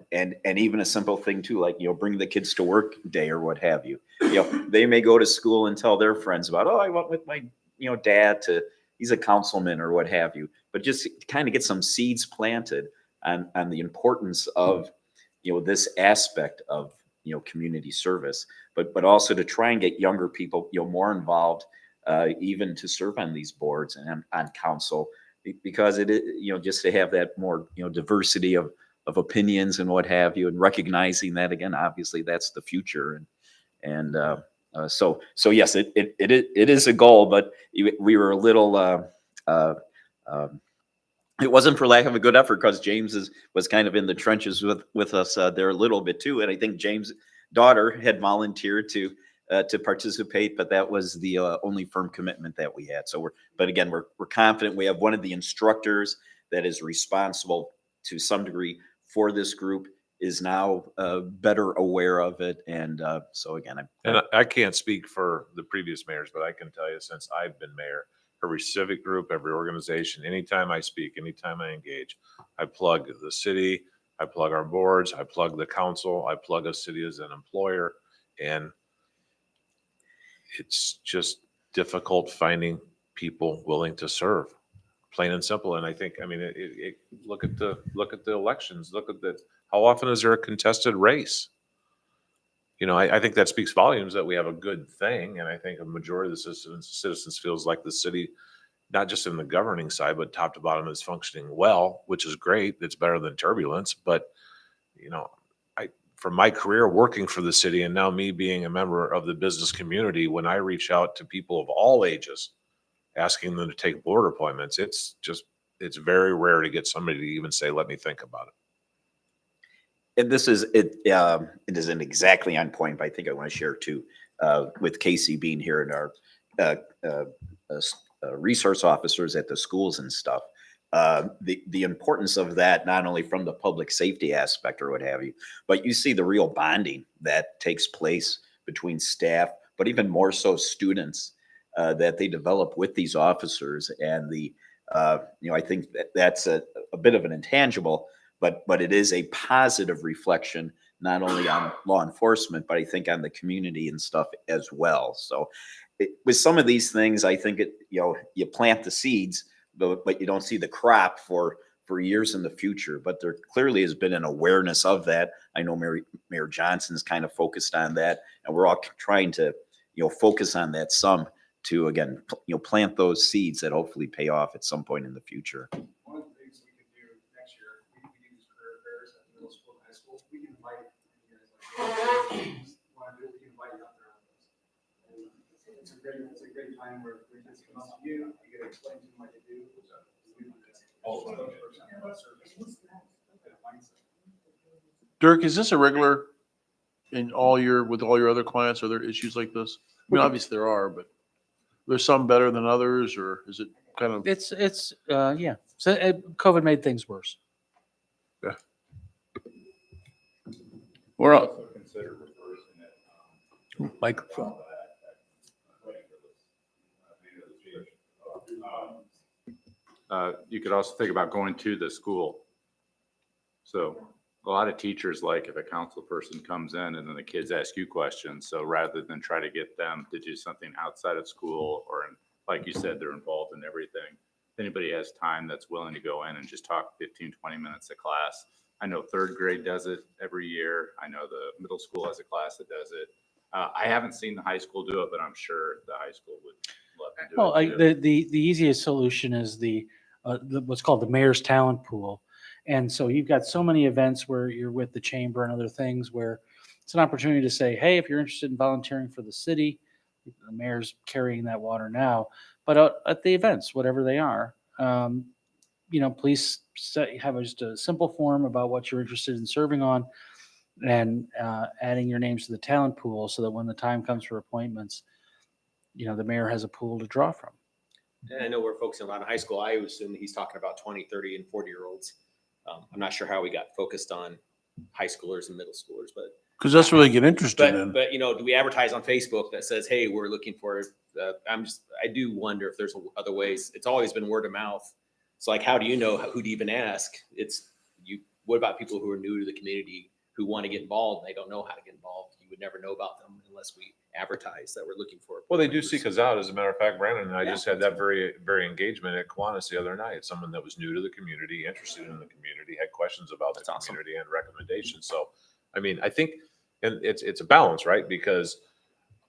even a simple thing too, like, you know, bring the kids to work day or what have you. You know, they may go to school and tell their friends about, oh, I went with my, you know, dad to, he's a councilman or what have you. But just kind of get some seeds planted on the importance of, you know, this aspect of, you know, community service, but also to try and get younger people, you know, more involved, even to serve on these boards and on council, because it is, you know, just to have that more, you know, diversity of opinions and what have you, and recognizing that, again, obviously that's the future. So yes, it is a goal, but we were a little, it wasn't for lack of a good effort, because James was kind of in the trenches with us there a little bit too. And I think James' daughter had volunteered to participate, but that was the only firm commitment that we had. So we're confident. We have one of the instructors that is responsible to some degree for this group is now better aware of it. And so again, I can't speak for the previous mayors, but I can tell you, since I've been mayor, every civic group, every organization, anytime I speak, anytime I engage, I plug the city, I plug our boards, I plug the council, I plug a city as an employer. And it's just difficult finding people willing to serve, plain and simple. And I think, I mean, look at the elections, how often is there a contested race? You know, I think that speaks volumes that we have a good thing. And I think a majority of the citizens feels like the city, not just in the governing side, but top to bottom, is functioning well, which is great. It's better than turbulence. But, you know, from my career working for the city, and now me being a member of the business community, when I reach out to people of all ages, asking them to take board appointments, it's very rare to get somebody to even say, let me think about it. And this is, it isn't exactly on point, but I think I want to share too, with Casey being here and our resource officers at the schools and stuff. The importance of that, not only from the public safety aspect or what have you, but you see the real bonding that takes place between staff, but even more so students, that they develop with these officers. And you know, I think that's a bit of an intangible, but it is a positive reflection, not only on law enforcement, but I think on the community and stuff as well. So with some of these things, I think you plant the seeds, but you don't see the crop for years in the future. But there clearly has been an awareness of that. I know Mayor Johnson's kind of focused on that, and we're all trying to, focus on that some to, again, plant those seeds that hopefully pay off at some point in the future. One of the things we could do next year, we do these career fairs at middle school and high school. We can invite you guys, want to do, we can invite you out there. And it's a great time where we just come up to you, you get to explain to them what you do. Dirk, is this a regular with all your other clients? Are there issues like this? I mean, obviously there are, but there's some better than others, or is it kind of? Yeah. So COVID made things worse. We're all, Microphone. You could also think about going to the school. So a lot of teachers like if a council person comes in and then the kids ask you questions. So rather than try to get them to do something outside of school, or like you said, they're involved in everything. If anybody has time that's willing to go in and just talk 15, 20 minutes of class. I know third grade does it every year. I know the middle school has a class that does it. I haven't seen the high school do it, but I'm sure the high school would love to do Well, it. the easiest solution is the what's called the mayor's talent pool. And so you've got so many events where you're with the chamber and other things where it's an opportunity to say, hey, if you're interested in volunteering for the city, the mayor's carrying that water now, but at the events, whatever they are, please have just a simple form about what you're interested in serving on, and adding your names to the talent pool so that when the time comes for appointments, the mayor has a pool to draw from. And I know we're focusing a lot on high school. I assume he's talking about 20, 30, and 40-year-olds. I'm not sure how we got focused on high schoolers and middle schoolers, but Because that's where they get interested in. but do we advertise on Facebook that says, hey, we're looking for, I do wonder if there's other ways. It's always been word of mouth. So like, how do you know who to even ask? What about people who are new to the community who want to get involved and they don't know how to get involved? You would never know about them unless we advertise that we're looking for. Well, they do seek us out. As a matter of fact, Brandon and I Yeah. just had that very engagement at Kiwanis the other night. Someone that was new to the community, interested in the community, had questions about the That's awesome. community and recommendations. So, I mean, I think, and it's a balance, right? Because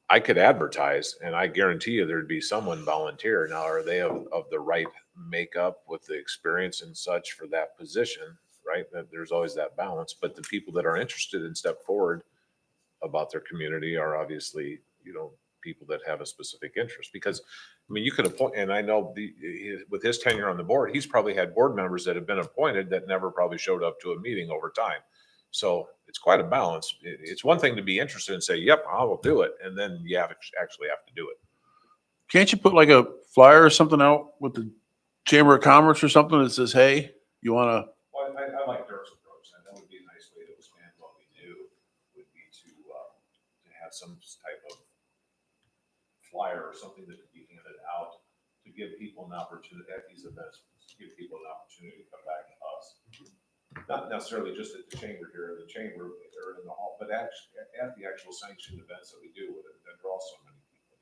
I could advertise and I guarantee you there'd be someone volunteer. Now, are they of the right makeup with the experience and such for that position, right? That there's always that balance, but the people that are interested and step forward about their community are obviously, people that have a specific interest. Because, I mean, you could appoint, and I know with his tenure on the board, he's probably had board members that have been appointed that never probably showed up to a meeting over time. So it's quite a balance. It's one thing to be interested and say, yep, I will do it. And then you actually have to do it. Can't you put like a flyer or something out with the Chamber of Commerce or something that says, hey, you want to? Well, I like Dirk's approach. And that would be a nice way to expand what we do, would be to have some type of flyer or something that could be handed out to give people an opportunity at these events, to give people an opportunity to come back to us. Not necessarily just at the chamber here, in the chamber or in the hall, but actually at the actual sanctioned events that we do that draw so many people.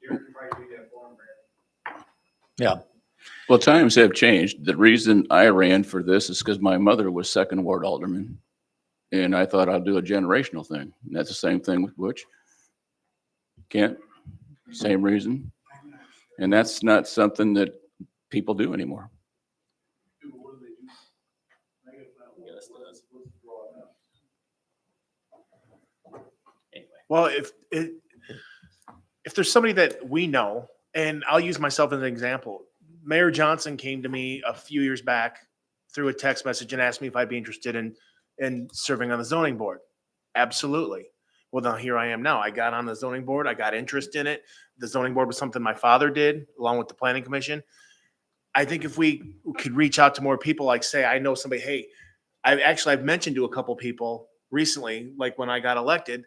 You're probably do that form, Brad. Yeah. well, times have changed. The reason I ran for this is because my mother was second ward alderman. And I thought I'd do a generational thing. And that's the same thing with Butch. Kent, same reason. And that's not something that people do anymore. Well, if there's somebody that we know, and I'll use myself as an example, Mayor Johnson came to me a few years back through a text message and asked me if I'd be interested in serving on the zoning board. Absolutely. Well, now here I am now. I got on the zoning board. I got interest in it. The zoning board was something my father did along with the planning commission. I think if we could reach out to more people, like say, I know somebody, hey, I've mentioned to a couple people recently, like when I got elected,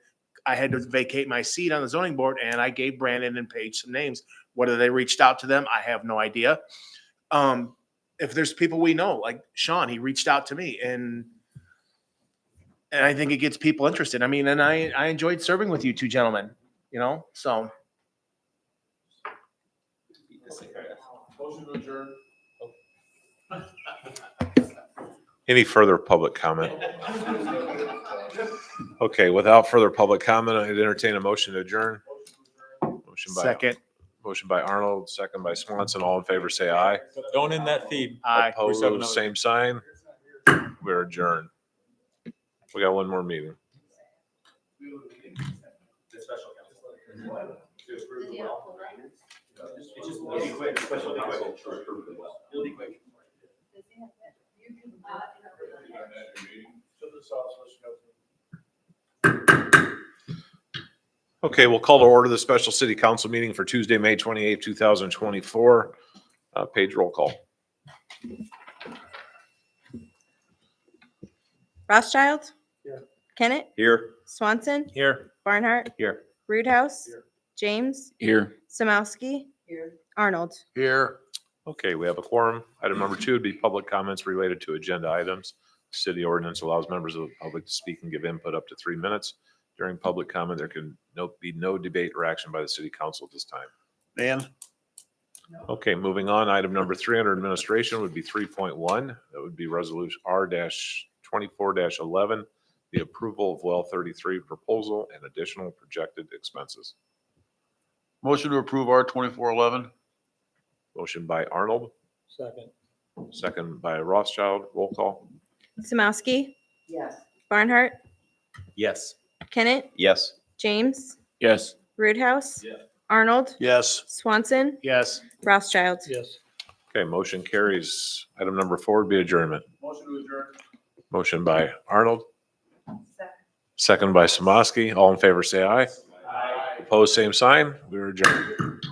I had to vacate my seat on the zoning board and I gave Brandon and Paige some names. Whether they reached out to them, I have no idea. If there's people we know, like Sean, he reached out to me and And I think it gets people interested. I mean, and I enjoyed serving with you two gentlemen, you know, so. Any further public comment? Okay, without further public comment, I'd entertain a motion to adjourn. Second. Motion by Arnold, second by Swanson. All in favor, say aye. Don't in that feed. Aye. Opposed, same sign. We're adjourned. We got one more meeting. Okay, we'll call to order the special city council meeting for Tuesday, May 28th, 2024. Page roll call. Rothschild. Here. Kennett. Here. Swanson. Here. Barnhart. Here. Roothouse. James. Here. Samowski. Arnold. Here. Okay, we have a quorum. Item number 2 would be public comments related to agenda items. City ordinance allows members of the public to speak and give input up to 3 minutes. During public comment, there can be no debate or action by the city council at this time. Dan? Okay, moving on. Item number 3 under administration would be 3.1. That would be resolution R-24-11, the approval of well 33 proposal and additional projected expenses. Motion to approve R-2411. Motion by Arnold, Second. second by Rothschild. Roll call. Samowski. Yes. Barnhart. Yes. Kennett. Yes. James. Yes. Roothouse. Arnold. Yes. Swanson. Yes. Rothschild. Yes. Okay, motion carries. Item number 4 would be adjournment. Motion to adjourn. Motion by Arnold. Second by Samosky. All in favor, say aye. Opposed, same sign. We're adjourned.